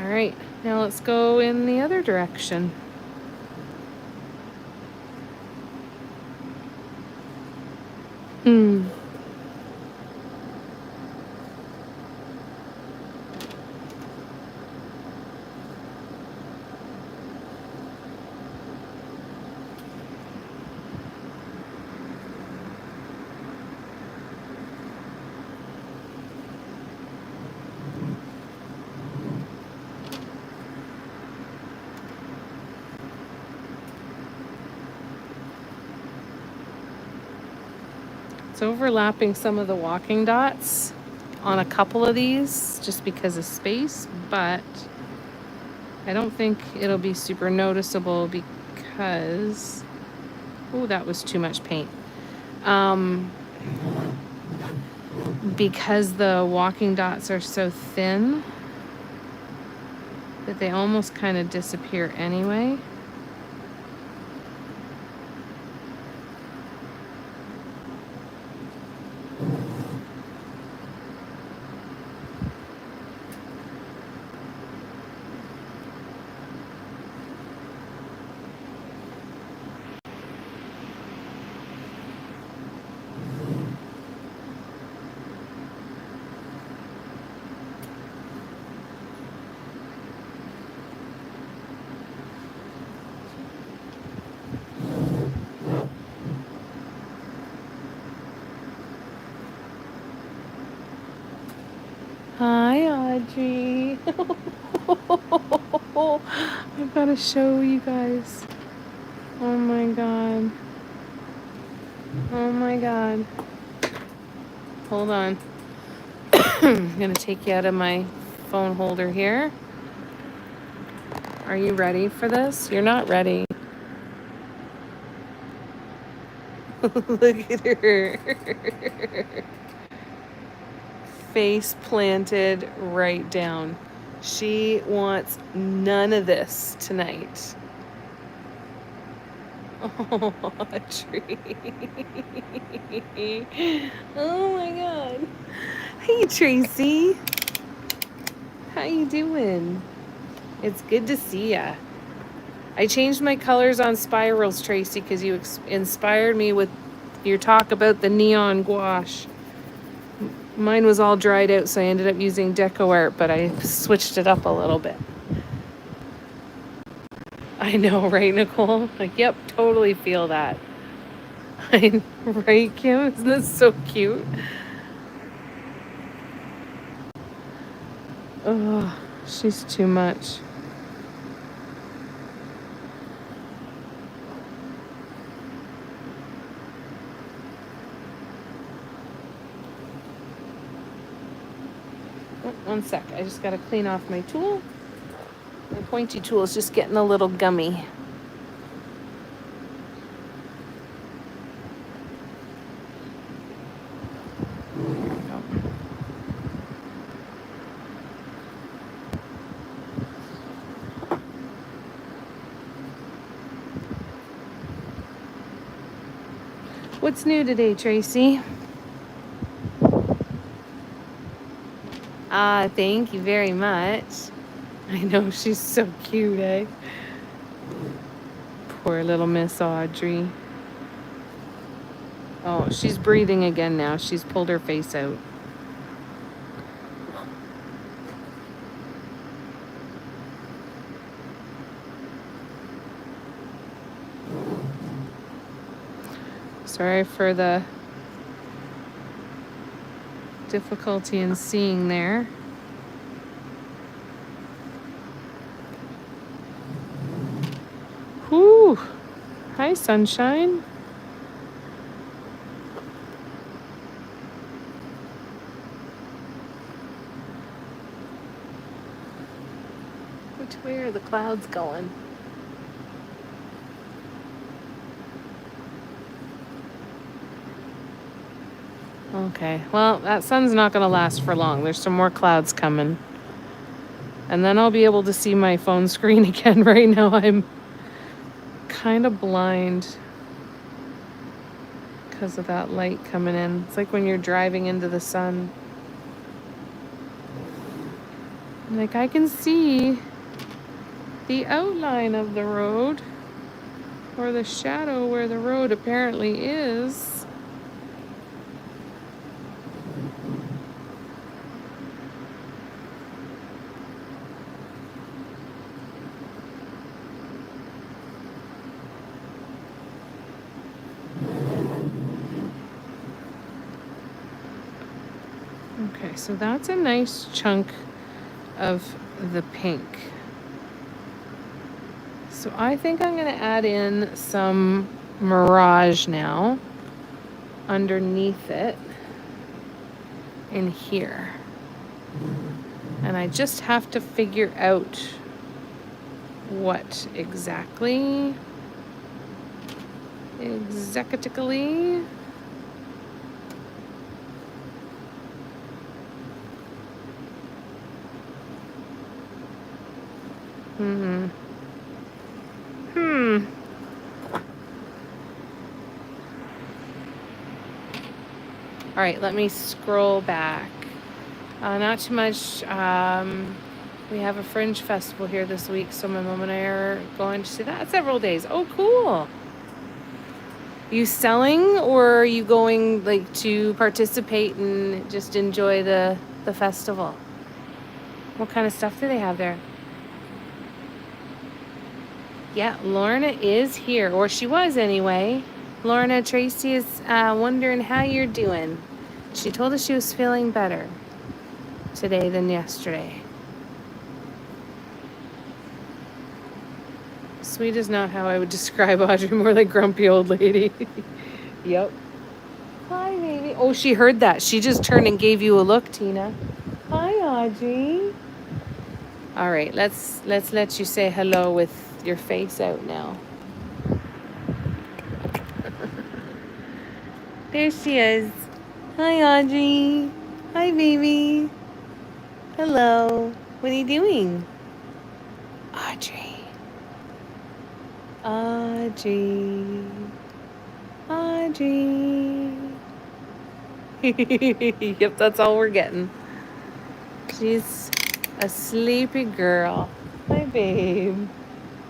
All right, now let's go in the other direction. It's overlapping some of the walking dots on a couple of these just because of space, but I don't think it'll be super noticeable because, oh, that was too much paint. Because the walking dots are so thin that they almost kind of disappear anyway. Hi, Audrey. I've got to show you guys. Oh my god. Oh my god. Hold on. I'm going to take you out of my phone holder here. Are you ready for this? You're not ready. Look at her. Face planted right down. She wants none of this tonight. Oh, Audrey. Oh my god. Hey, Tracy. How you doing? It's good to see ya. I changed my colors on spirals, Tracy, because you inspired me with your talk about the neon gouache. Mine was all dried out, so I ended up using Deco Art, but I switched it up a little bit. I know, right, Nicole? Like, yep, totally feel that. Right, Kim? Isn't this so cute? Oh, she's too much. one sec. I just got to clean off my tool. My pointy tool is just getting a little gummy. What's new today, Tracy? Thank you very much. I know, she's so cute, eh? Poor little Miss Audrey. Oh, she's breathing again now. She's pulled her face out. Sorry for the difficulty in seeing there. Whew. Hi, sunshine. Which way are the clouds going? Okay, well, that sun's not going to last for long. There's some more clouds coming. And then I'll be able to see my phone screen again. Right now I'm kind of blind because of that light coming in. It's like when you're driving into the sun. Like, I can see the outline of the road, or the shadow where the road apparently is. Okay, so that's a nice chunk of the pink. So I think I'm going to add in some Mirage now underneath it in here. And I just have to figure out what exactly. Exactly. All right, let me scroll back. Not too much. We have a Fringe Festival here this week, so my mom and I are going to see that several days. Oh, cool. You selling, or are you going like to participate and just enjoy the festival? What kind of stuff do they have there? Yeah, Lorna is here, or she was anyway. Lorna, Tracy is wondering how you're doing. She told us she was feeling better today than yesterday. Sweet is not how I would describe Audrey, more like grumpy old lady. Yep. Hi, baby. Oh, she heard that. She just turned and gave you a look, Tina. Hi, Audrey. All right, let's let you say hello with your face out now. There she is. Hi, Audrey. Hi, baby. Hello. What are you doing? Audrey. Audrey. Audrey. Yep, that's all we're getting. She's a sleepy girl. Hi, babe.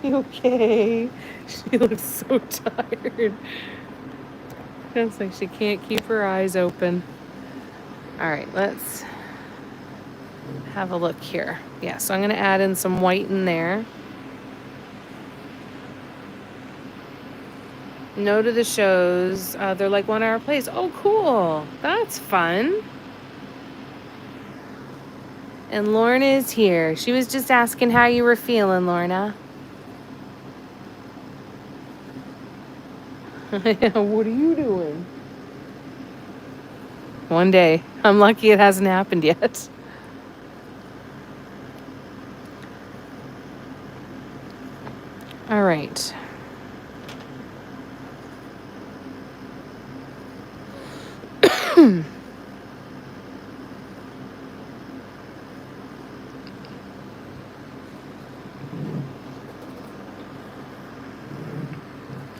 You okay? She looks so tired. Looks like she can't keep her eyes open. All right, let's have a look here. Yeah, so I'm going to add in some white in there. No to the shows. They're like 1 hour plays. Oh, cool. That's fun. And Lorna is here. She was just asking how you were feeling, Lorna. What are you doing? One day. I'm lucky it hasn't happened yet. All right.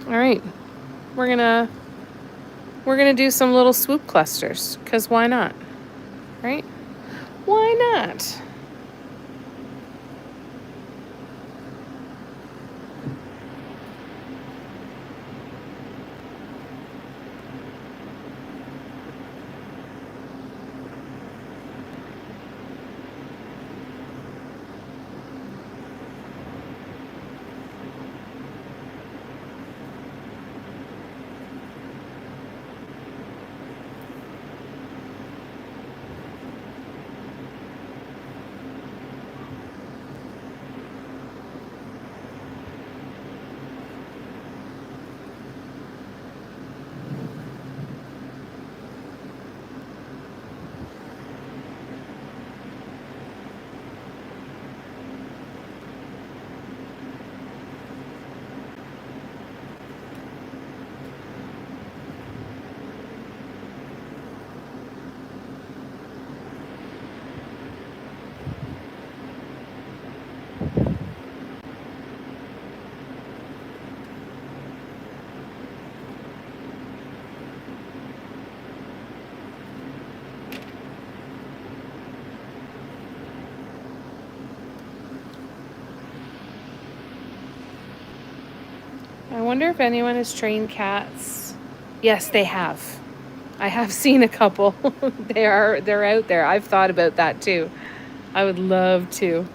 All right. We're gonna do some little swoop clusters, because why not? Right? Why not? I wonder if anyone has trained cats. Yes, they have. I have seen a couple. They're out there. I've thought about that too. I would love to.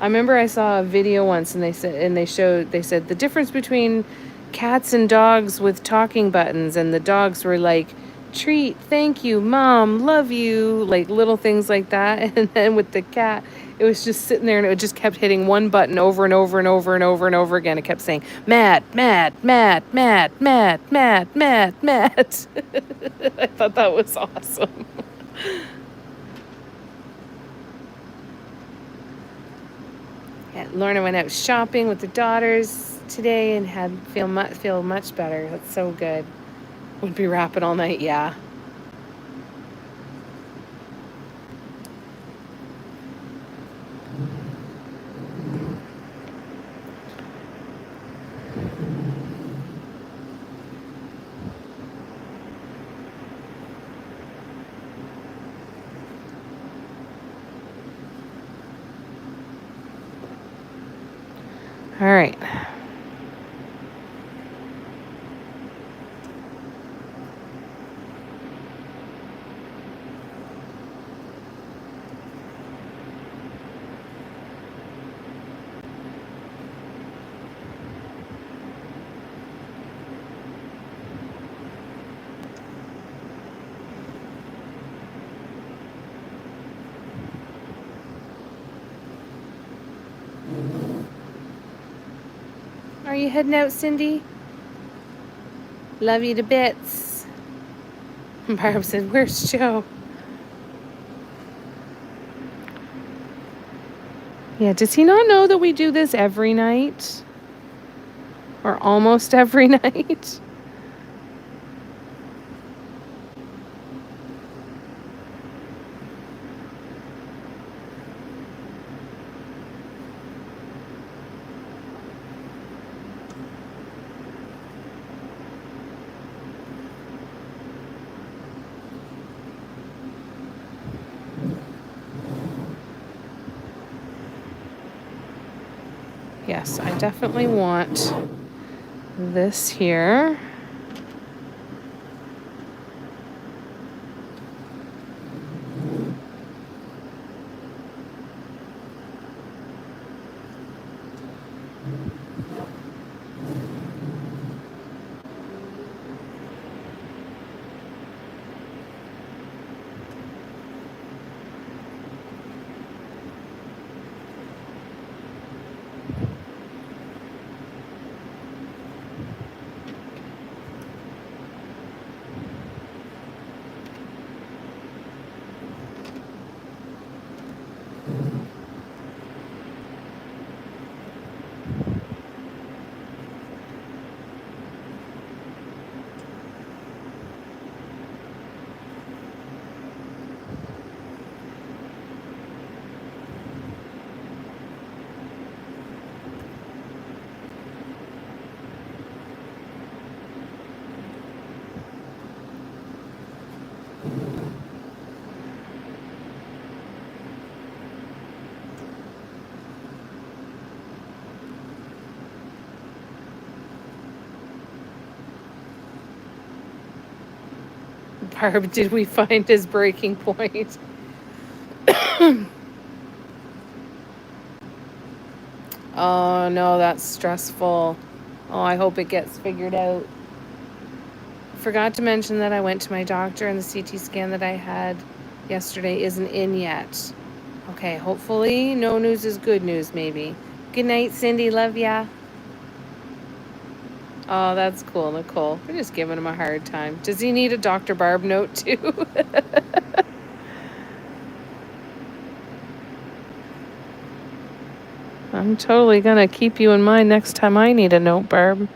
I remember I saw a video once and they said the difference between cats and dogs with talking buttons, and the dogs were like, treat, thank you, mom, love you, like little things like that. And then with the cat, it was just sitting there and it just kept hitting one button over and over and over and over and over again. It kept saying, Matt, Matt, Matt, Matt, Matt, Matt, Matt, Matt. I thought that was awesome. Yeah, Lorna went out shopping with the daughters today and feel much better. That's so good. Would be rapping all night, yeah. All right. Are you heading out, Cindy? Love you to bits. Barb said, where's Joe? Yeah, does he not know that we do this every night? Or almost every night? Yes, I definitely want this here. Barb, did we find his breaking point? Oh no, that's stressful. Oh, I hope it gets figured out. Forgot to mention that I went to my doctor and the CT scan that I had yesterday isn't in yet. Okay, hopefully no news is good news, maybe. Good night, Cindy. Love ya. Oh, that's cool, Nicole. We're just giving him a hard time. Does he need a Dr. Barb note too? I'm totally gonna keep you in mind next time I need a note, Barb.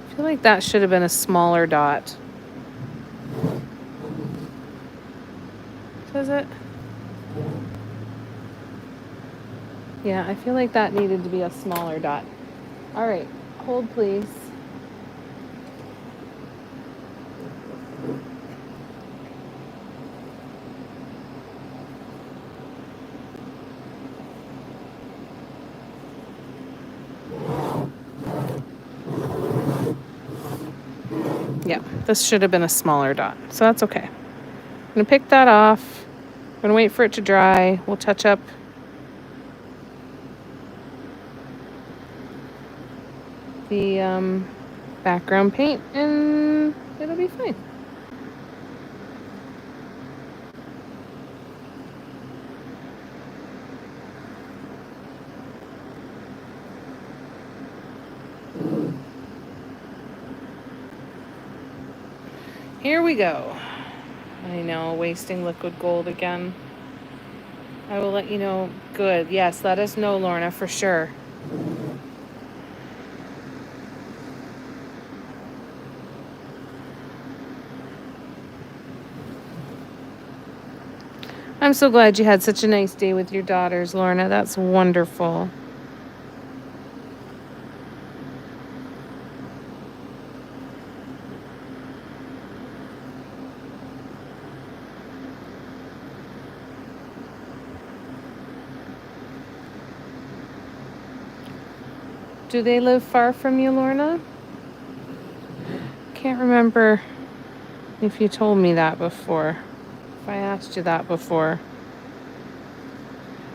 I feel like that should have been a smaller dot. Does it? Yeah, I feel like that needed to be a smaller dot. All right, hold please. Yeah, this should have been a smaller dot, so that's okay. I'm gonna pick that off. I'm gonna wait for it to dry. We'll touch up the background paint and it'll be fine. Here we go. I know, wasting liquid gold again. I will let you know. Good. Yes, let us know, Lorna, for sure. I'm so glad you had such a nice day with your daughters, Lorna. That's wonderful. Do they live far from you, Lorna? Can't remember if you told me that before. If I asked you that before.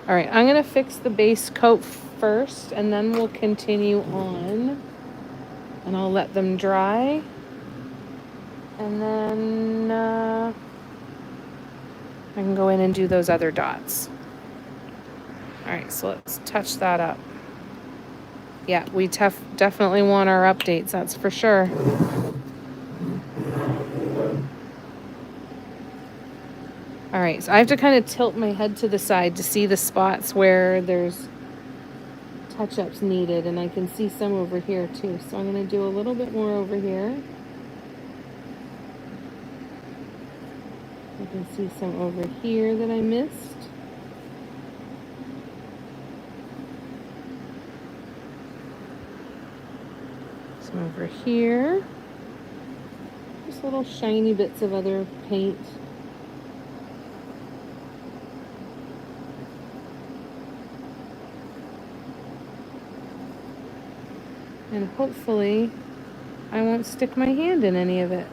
All right, I'm going to fix the base coat first, and then we'll continue on. And I'll let them dry. And then I can go in and do those other dots. All right, so let's touch that up. Yeah, we definitely want our updates, that's for sure. All right, so I have to kind of tilt my head to the side to see the spots where there's touch-ups needed, and I can see some over here too. So I'm going to do a little bit more over here. I can see some over here that I missed. Some over here. Just little shiny bits of other paint. And hopefully I won't stick my hand in any of it.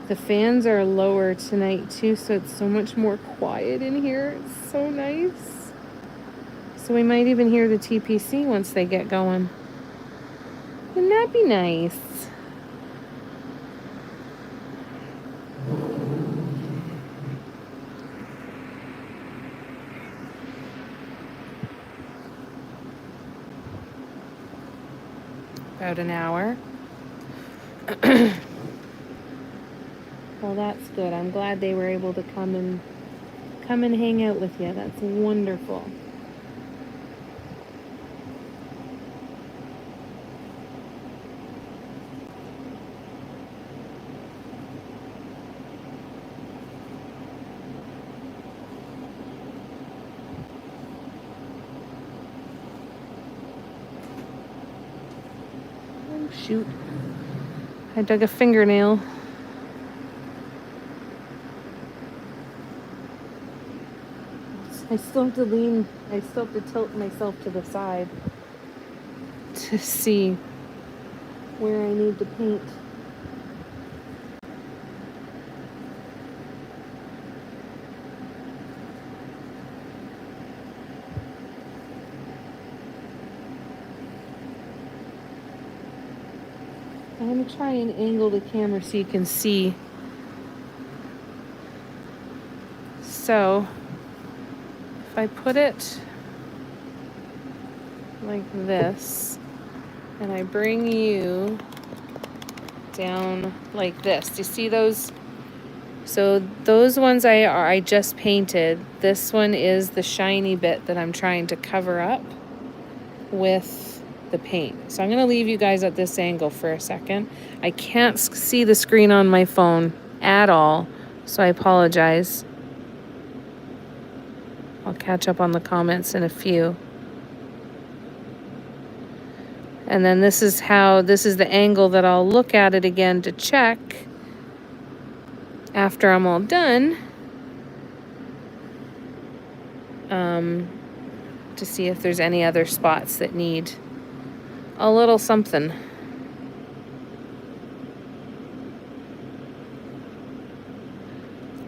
The fans are lower tonight too, so it's so much more quiet in here. It's so nice. So we might even hear the TPC once they get going. Wouldn't that be nice? About an hour. Well, that's good. I'm glad they were able to come and hang out with you. That's wonderful. Oh, shoot. I dug a fingernail. I still have to tilt myself to the side to see where I need to paint. I'm going to try and angle the camera so you can see. So, if I put it like this, and I bring you down like this, do you see those? So those ones I just painted. This one is the shiny bit that I'm trying to cover up with the paint. So I'm going to leave you guys at this angle for a second. I can't see the screen on my phone at all, so I apologize. I'll catch up on the comments in a few. And then this is the angle that I'll look at it again to check after I'm all done. To see if there's any other spots that need a little something.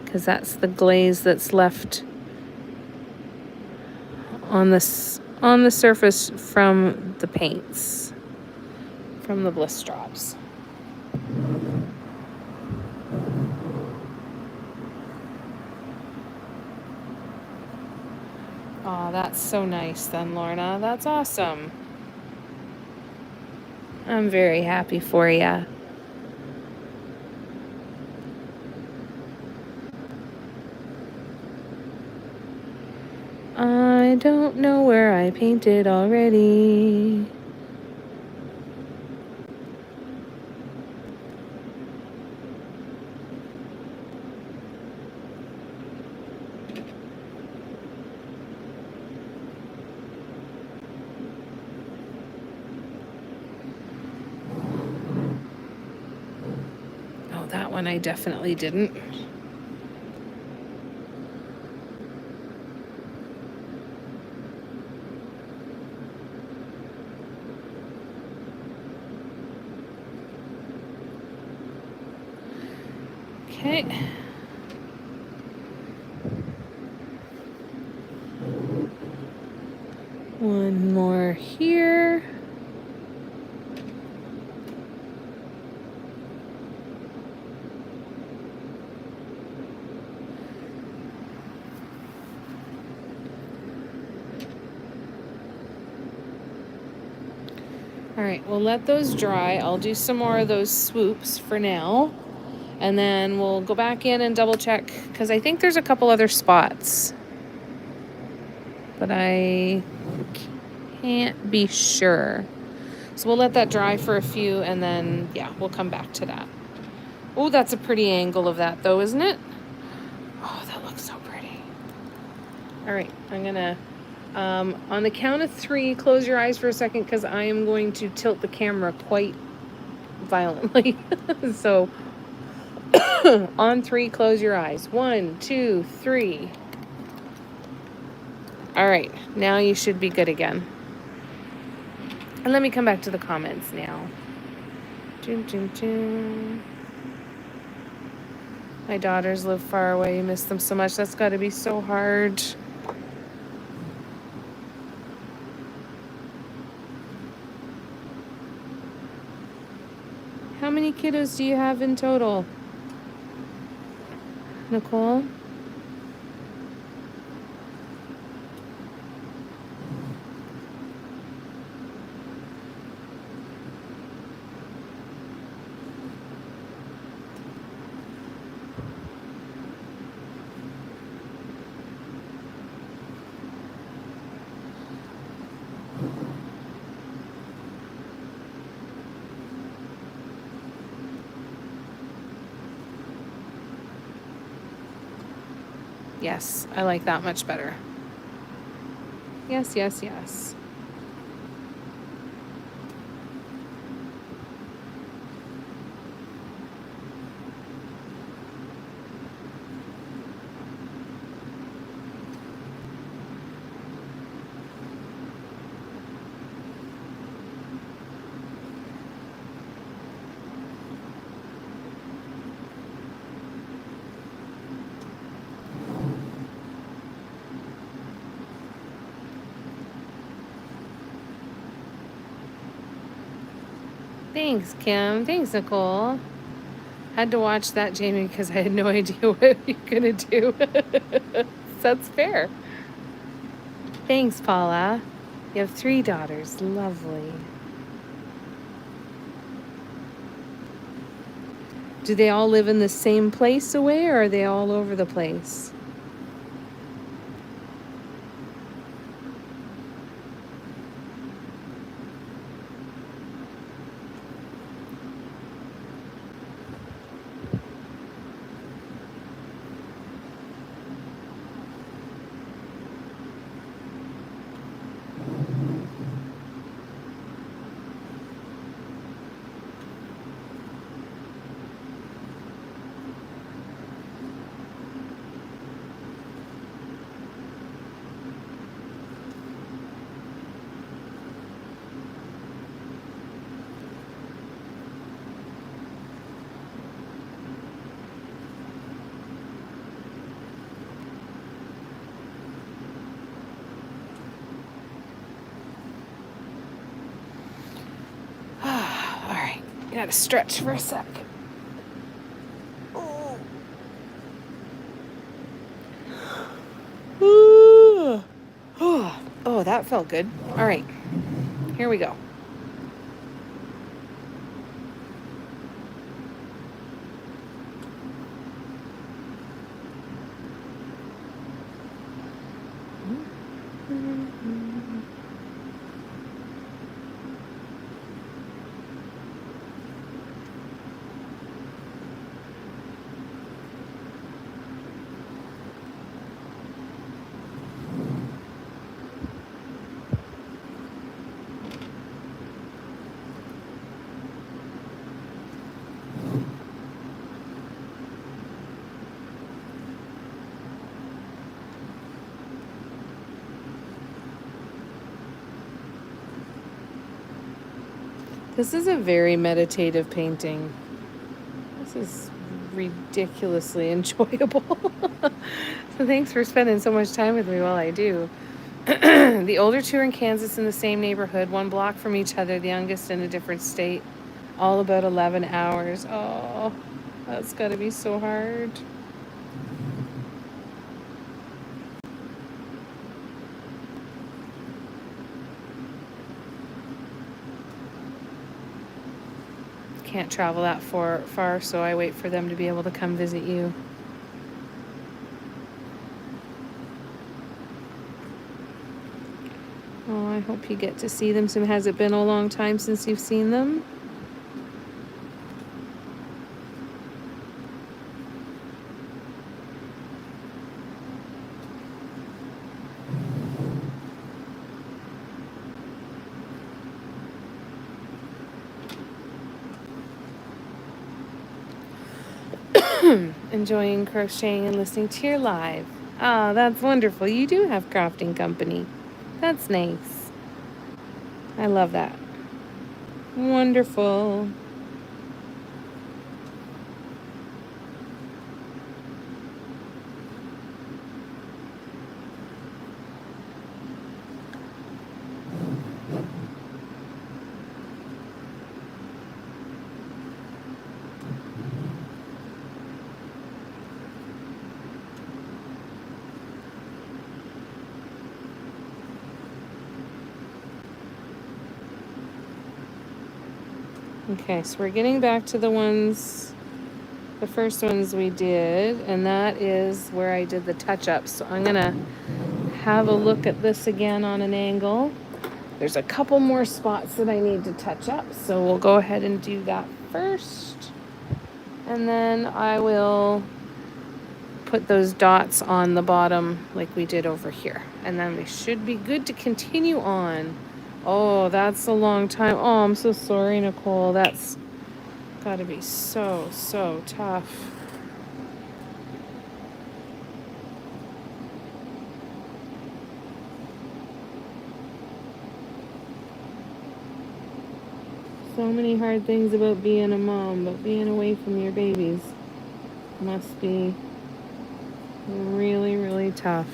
Because that's the glaze that's left on the surface from the paints, from the bliss drops. Oh, that's so nice then, Lorna. That's awesome. I'm very happy for you. I don't know where I painted already. Oh, that one I definitely didn't. Okay. One more here. All right, we'll let those dry. I'll do some more of those swoops for now. And then we'll go back in and double check, because I think there's a couple other spots. But I can't be sure. So we'll let that dry for a few, and then, yeah, we'll come back to that. Oh, that's a pretty angle of that, though, isn't it? Oh, that looks so pretty. All right, I'm going to, on the count of 3, close your eyes for a second, because I am going to tilt the camera quite violently. So, on 3, close your eyes. 1, 2, 3. All right, now you should be good again. And let me come back to the comments now. My daughters live far away. You miss them so much. That's got to be so hard. How many kiddos do you have in total, Nicole? Yes, I like that much better. Yes, yes, yes. Thanks, Kim. Thanks, Nicole. Had to watch that, Jamie, because I had no idea what you're gonna do. That's fair. Thanks, Paula. You have 3 daughters. Lovely. Do they all live in the same place away, or are they all over the place? All right, you gotta stretch for a sec. Oh, that felt good. All right, here we go. This is a very meditative painting. This is ridiculously enjoyable. So thanks for spending so much time with me while I do. The older 2 are in Kansas in the same neighborhood, 1 block from each other, the youngest in a different state, all about 11 hours. Oh, that's gotta be so hard. Can't travel that far, so I wait for them to be able to come visit you. Oh, I hope you get to see them soon. Has it been a long time since you've seen them? Enjoying crocheting and listening to your live. Ah, that's wonderful. You do have crafting company. That's nice. I love that. Wonderful. Okay, so we're getting back to the first ones we did, and that is where I did the touch-ups. So I'm gonna have a look at this again on an angle. There's a couple more spots that I need to touch up, so we'll go ahead and do that first. And then I will put those dots on the bottom like we did over here. And then we should be good to continue on. Oh, that's a long time. Oh, I'm so sorry, Nicole. That's gotta be so, so tough. So many hard things about being a mom, but being away from your babies must be really, really tough.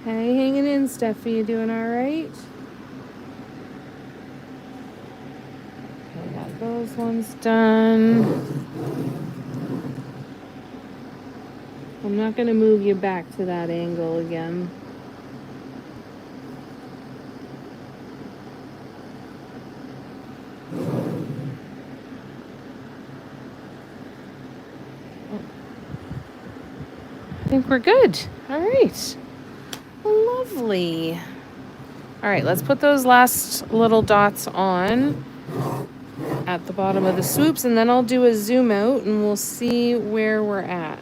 Hey, hanging in, Steffi. You doing all right? Okay, got those ones done. I'm not going to move you back to that angle again. I think we're good. All right. Lovely. All right, let's put those last little dots on at the bottom of the swoops, and then I'll do a zoom out and we'll see where we're at.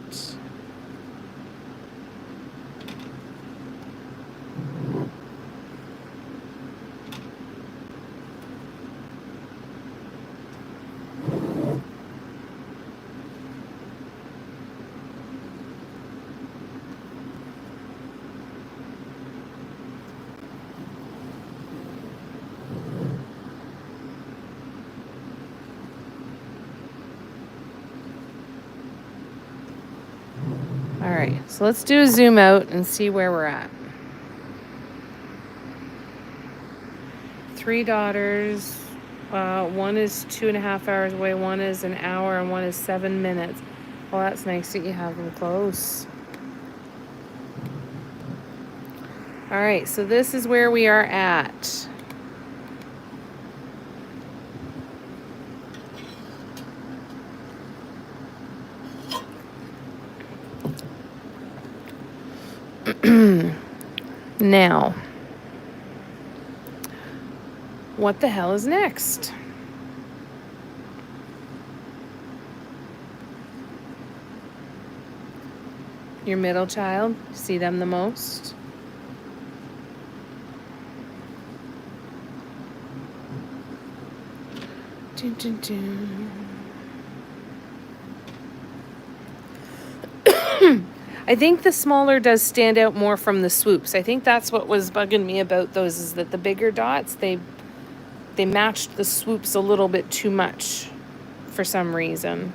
All right, so let's do a zoom out and see where we're at. 3 daughters. One is 2.5 hours away, one is an hour, and one is 7 minutes. Well, that's nice that you have them close. All right, so this is where we are at. Now, what the hell is next? Your middle child, see them the most? Dun, dun, dun. I think the smaller does stand out more from the swoops. I think that's what was bugging me about those, is that the bigger dots, they matched the swoops a little bit too much for some reason.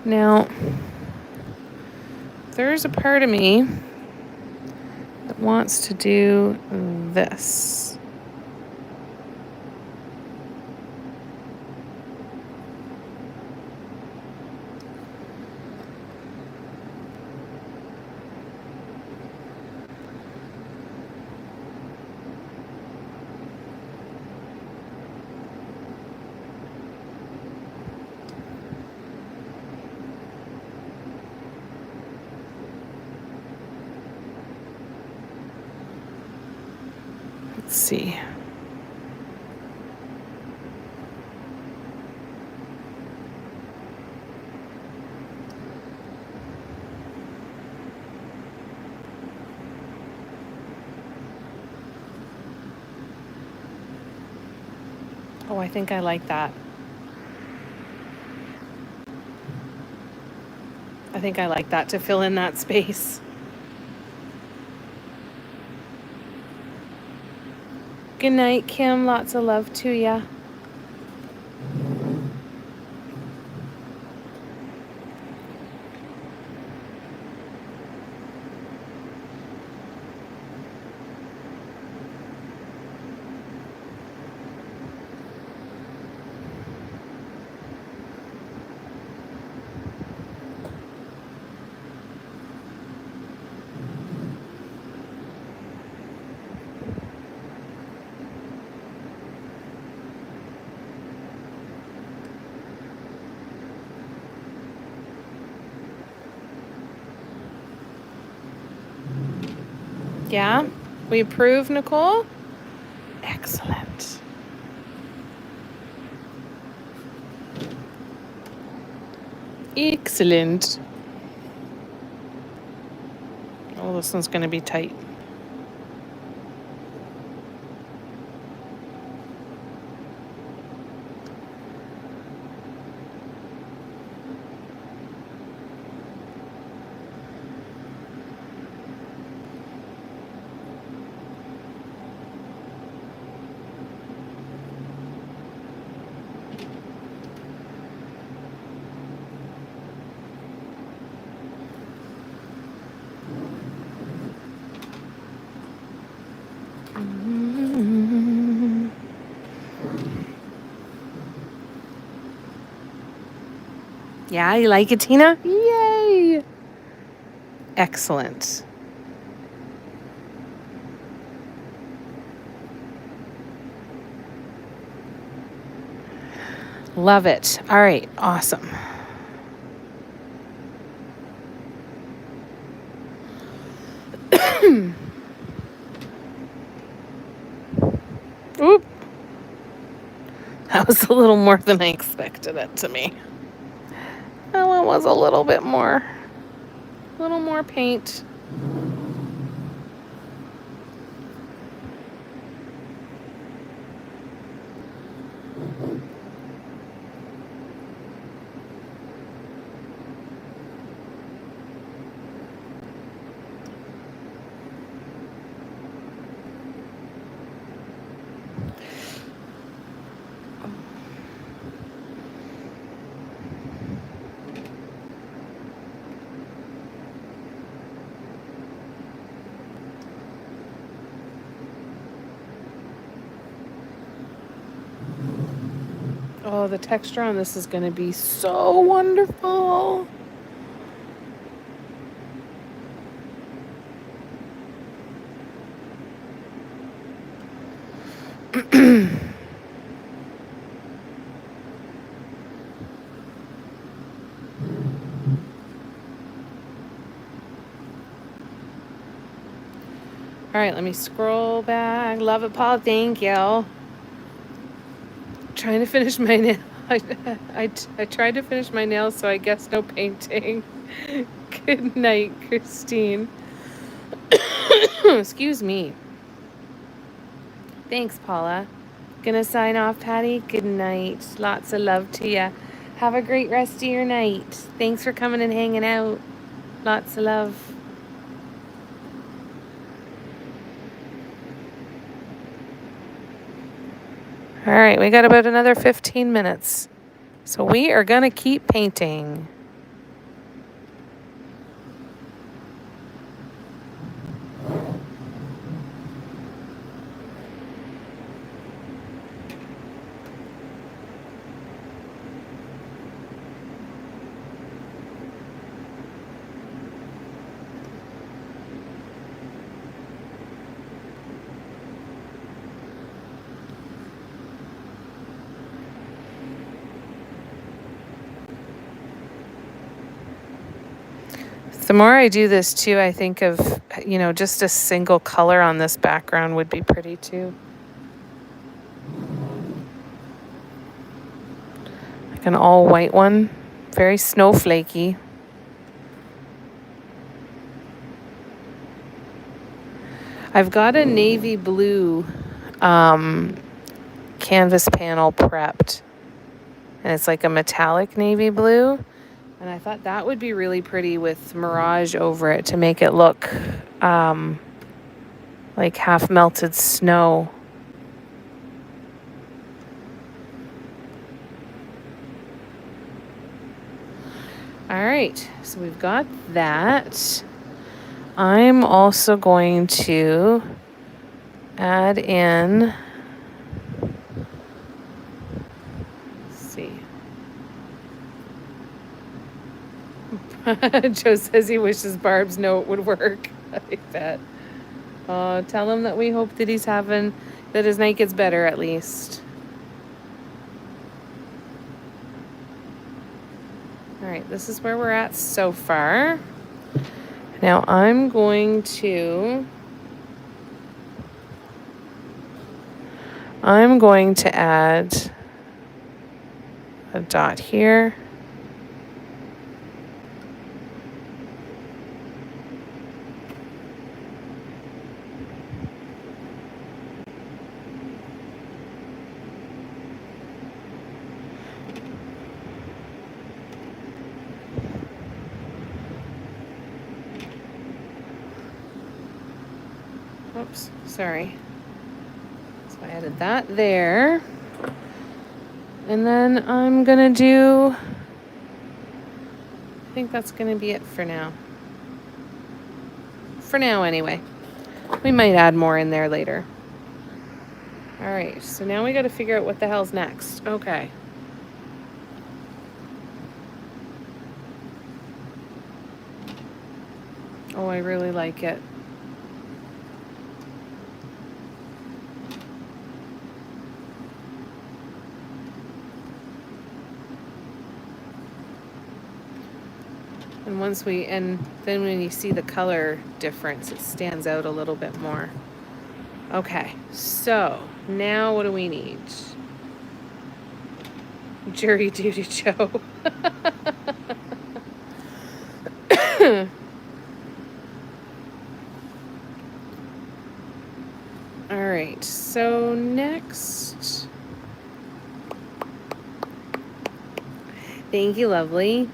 Now, there's a part of me that wants to do this. Let's see. Oh, I think I like that. I think I like that to fill in that space. Good night, Kim. Lots of love to ya. Yeah? We approve, Nicole? Excellent. Excellent. Oh, this one's going to be tight. Yeah, you like it, Tina? Yay! Excellent. Love it. All right, awesome. Oop. That was a little more than I expected it to be. That one was a little bit more. A little more paint. Oh, the texture on this is going to be so wonderful. All right, let me scroll back. Love it, Paul. Thank you. Trying to finish my nail. I tried to finish my nails, so I guess no painting. Good night, Christine. Excuse me. Thanks, Paula. Gonna sign off, Patty. Good night. Lots of love to you. Have a great rest of your night. Thanks for coming and hanging out. Lots of love. All right, we got about another 15 minutes. So we are going to keep painting. The more I do this too, I think of, just a single color on this background would be pretty too. Like an all white one, very snowflakey. I've got a navy blue canvas panel prepped, and it's like a metallic navy blue. And I thought that would be really pretty with mirage over it to make it look like half melted snow. All right, so we've got that. I'm also going to add in, let's see. Joe says he wishes Barb's note would work. I bet. Tell him that we hope that that his night gets better at least. All right, this is where we're at so far. Now I'm going to I'm going to add a dot here. Oops, sorry. So I added that there. And then I'm gonna do, I think that's gonna be it for now. For now, anyway. We might add more in there later. All right, so now we gotta figure out what the hell's next. Okay. Oh, I really like it. And then when you see the color difference, it stands out a little bit more. Okay, so now what do we need? Jury duty, Joe. All right, so next. Thank you, lovely.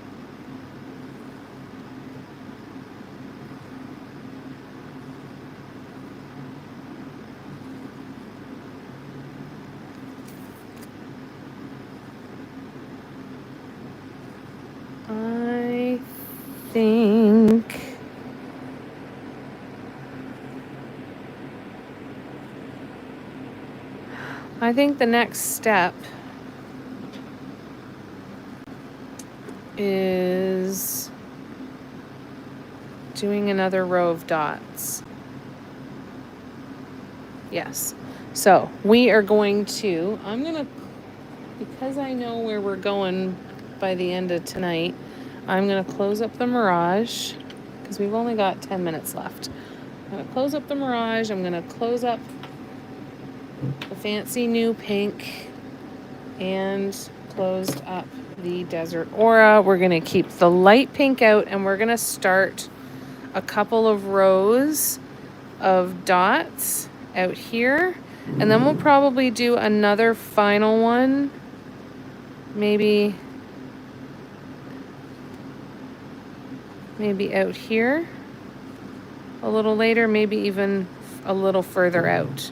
I think the next step is doing another row of dots. Yes. So we are going to, because I know where we're going by the end of tonight, I'm going to close up the Mirage because we've only got 10 minutes left. I'm going to close up the Mirage. I'm going to close up the fancy new pink and closed up the Desert Aura. We're going to keep the light pink out and we're going to start a couple of rows of dots out here. And then we'll probably do another final one, maybe out here a little later, maybe even a little further out.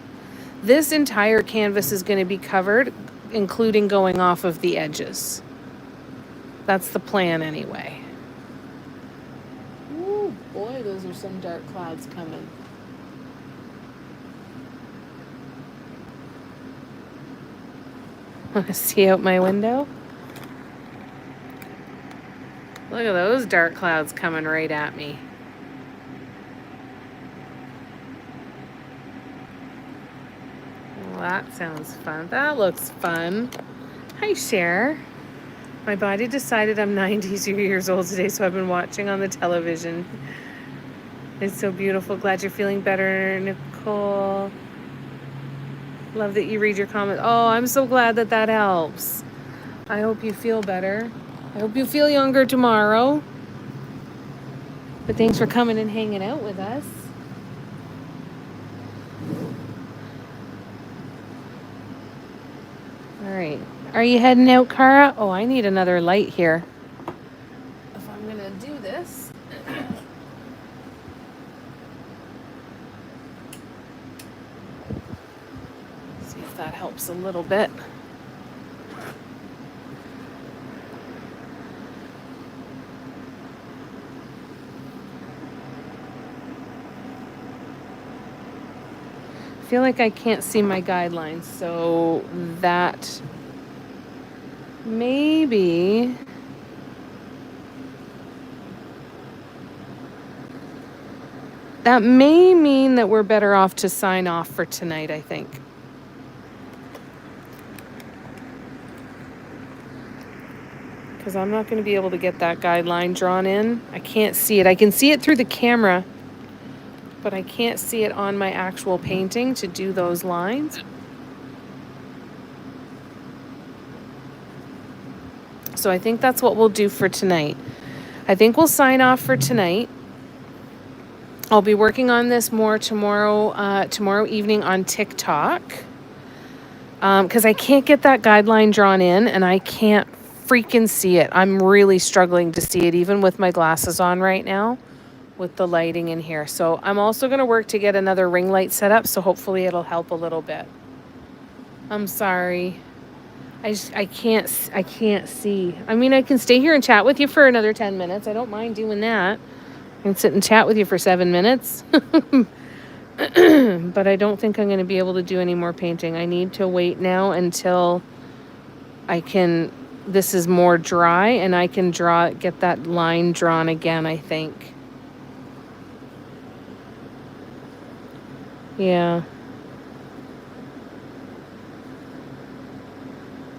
This entire canvas is going to be covered, including going off of the edges. That's the plan anyway. Ooh, boy, those are some dark clouds coming. Want to see out my window? Look at those dark clouds coming right at me. Well, that sounds fun. That looks fun. Hi, Cher. My body decided I'm 90 years old today, so I've been watching on the television. It's so beautiful. Glad you're feeling better, Nicole. Love that you read your comments. Oh, I'm so glad that that helps. I hope you feel better. I hope you feel younger tomorrow. But thanks for coming and hanging out with us. All right. Are you heading out, Cara? Oh, I need another light here. If I'm going to do this. See if that helps a little bit. I feel like I can't see my guidelines, so that may mean that we're better off to sign off for tonight, I think. Because I'm not going to be able to get that guideline drawn in. I can't see it. I can see it through the camera, but I can't see it on my actual painting to do those lines. So I think that's what we'll do for tonight. I think we'll sign off for tonight. I'll be working on this more tomorrow evening on TikTok. Because I can't get that guideline drawn in and I can't freaking see it. I'm really struggling to see it even with my glasses on right now with the lighting in here. So I'm also going to work to get another ring light set up. So hopefully it'll help a little bit. I'm sorry. I can't see. I mean, I can stay here and chat with you for another 10 minutes. I don't mind doing that. I can sit and chat with you for 7 minutes. But I don't think I'm going to be able to do any more painting. I need to wait now until this is more dry and I can get that line drawn again, I think. Yeah.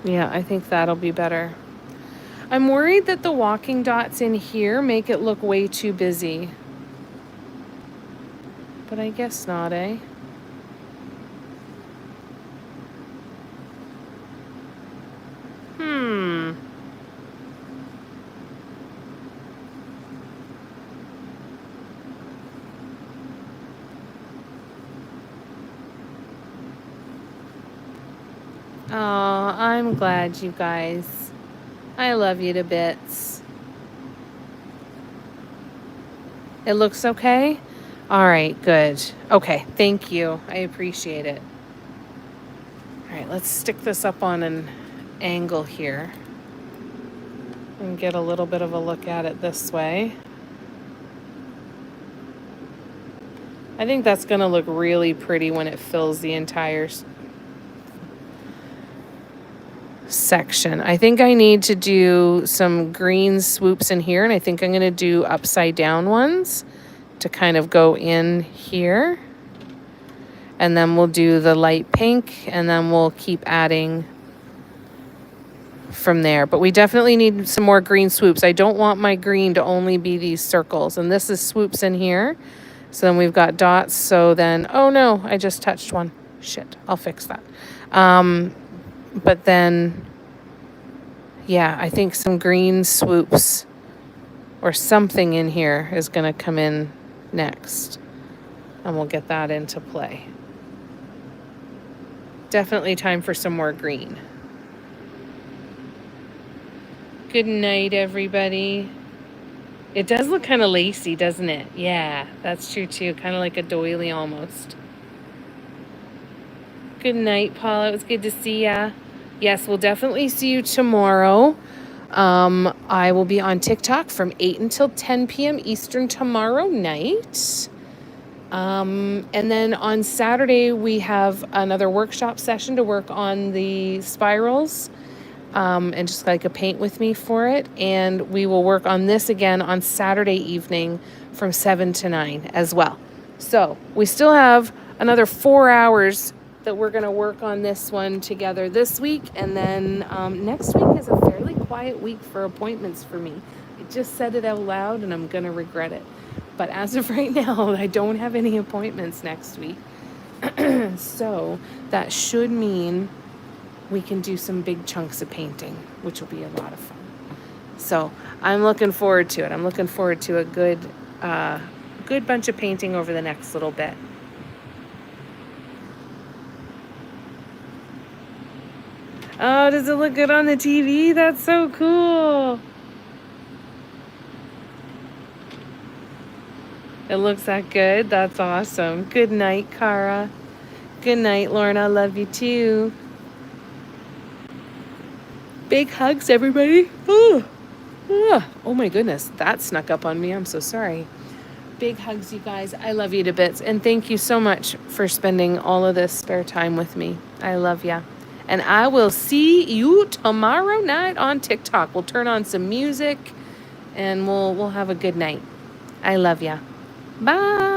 Yeah, I think that'll be better. I'm worried that the walking dots in here make it look way too busy. But I guess not, eh? Oh, I'm glad, you guys. I love you to bits. It looks okay? All right, good. Okay, thank you. I appreciate it. All right, let's stick this up on an angle here and get a little bit of a look at it this way. I think that's going to look really pretty when it fills the entire section. I think I need to do some green swoops in here, and I think I'm going to do upside down ones to kind of go in here. And then we'll do the light pink, and then we'll keep adding from there. But we definitely need some more green swoops. I don't want my green to only be these circles. And this is swoops in here. So then we've got dots. So then, oh no, I just touched one. Shit, I'll fix that. But then, yeah, I think some green swoops or something in here is going to come in next. And we'll get that into play. Definitely time for some more green. Good night, everybody. It does look kind of lacy, doesn't it? Yeah, that's true too. Kind of like a doily almost. Good night, Paula. It was good to see ya. Yes, we'll definitely see you tomorrow. I will be on TikTok from 8 until 10 p.m. Eastern tomorrow night. And then on Saturday, we have another workshop session to work on the spirals, and just like a paint with me for it. And we will work on this again on Saturday evening from 7 to 9 as well. So we still have another 4 hours that we're going to work on this one together this week. And then next week is a fairly quiet week for appointments for me. I just said it out loud and I'm going to regret it. But as of right now, I don't have any appointments next week. So that should mean we can do some big chunks of painting, which will be a lot of fun. So I'm looking forward to it. I'm looking forward to a good bunch of painting over the next little bit. Oh, does it look good on the TV? That's so cool. It looks that good. That's awesome. Good night, Cara. Good night, Lorna. Love you too. Big hugs, everybody. Oh my goodness. That snuck up on me. I'm so sorry. Big hugs, you guys. I love you to bits. And thank you so much for spending all of this spare time with me. I love ya. And I will see you tomorrow night on TikTok. We'll turn on some music and we'll have a good night. I love ya. Bye.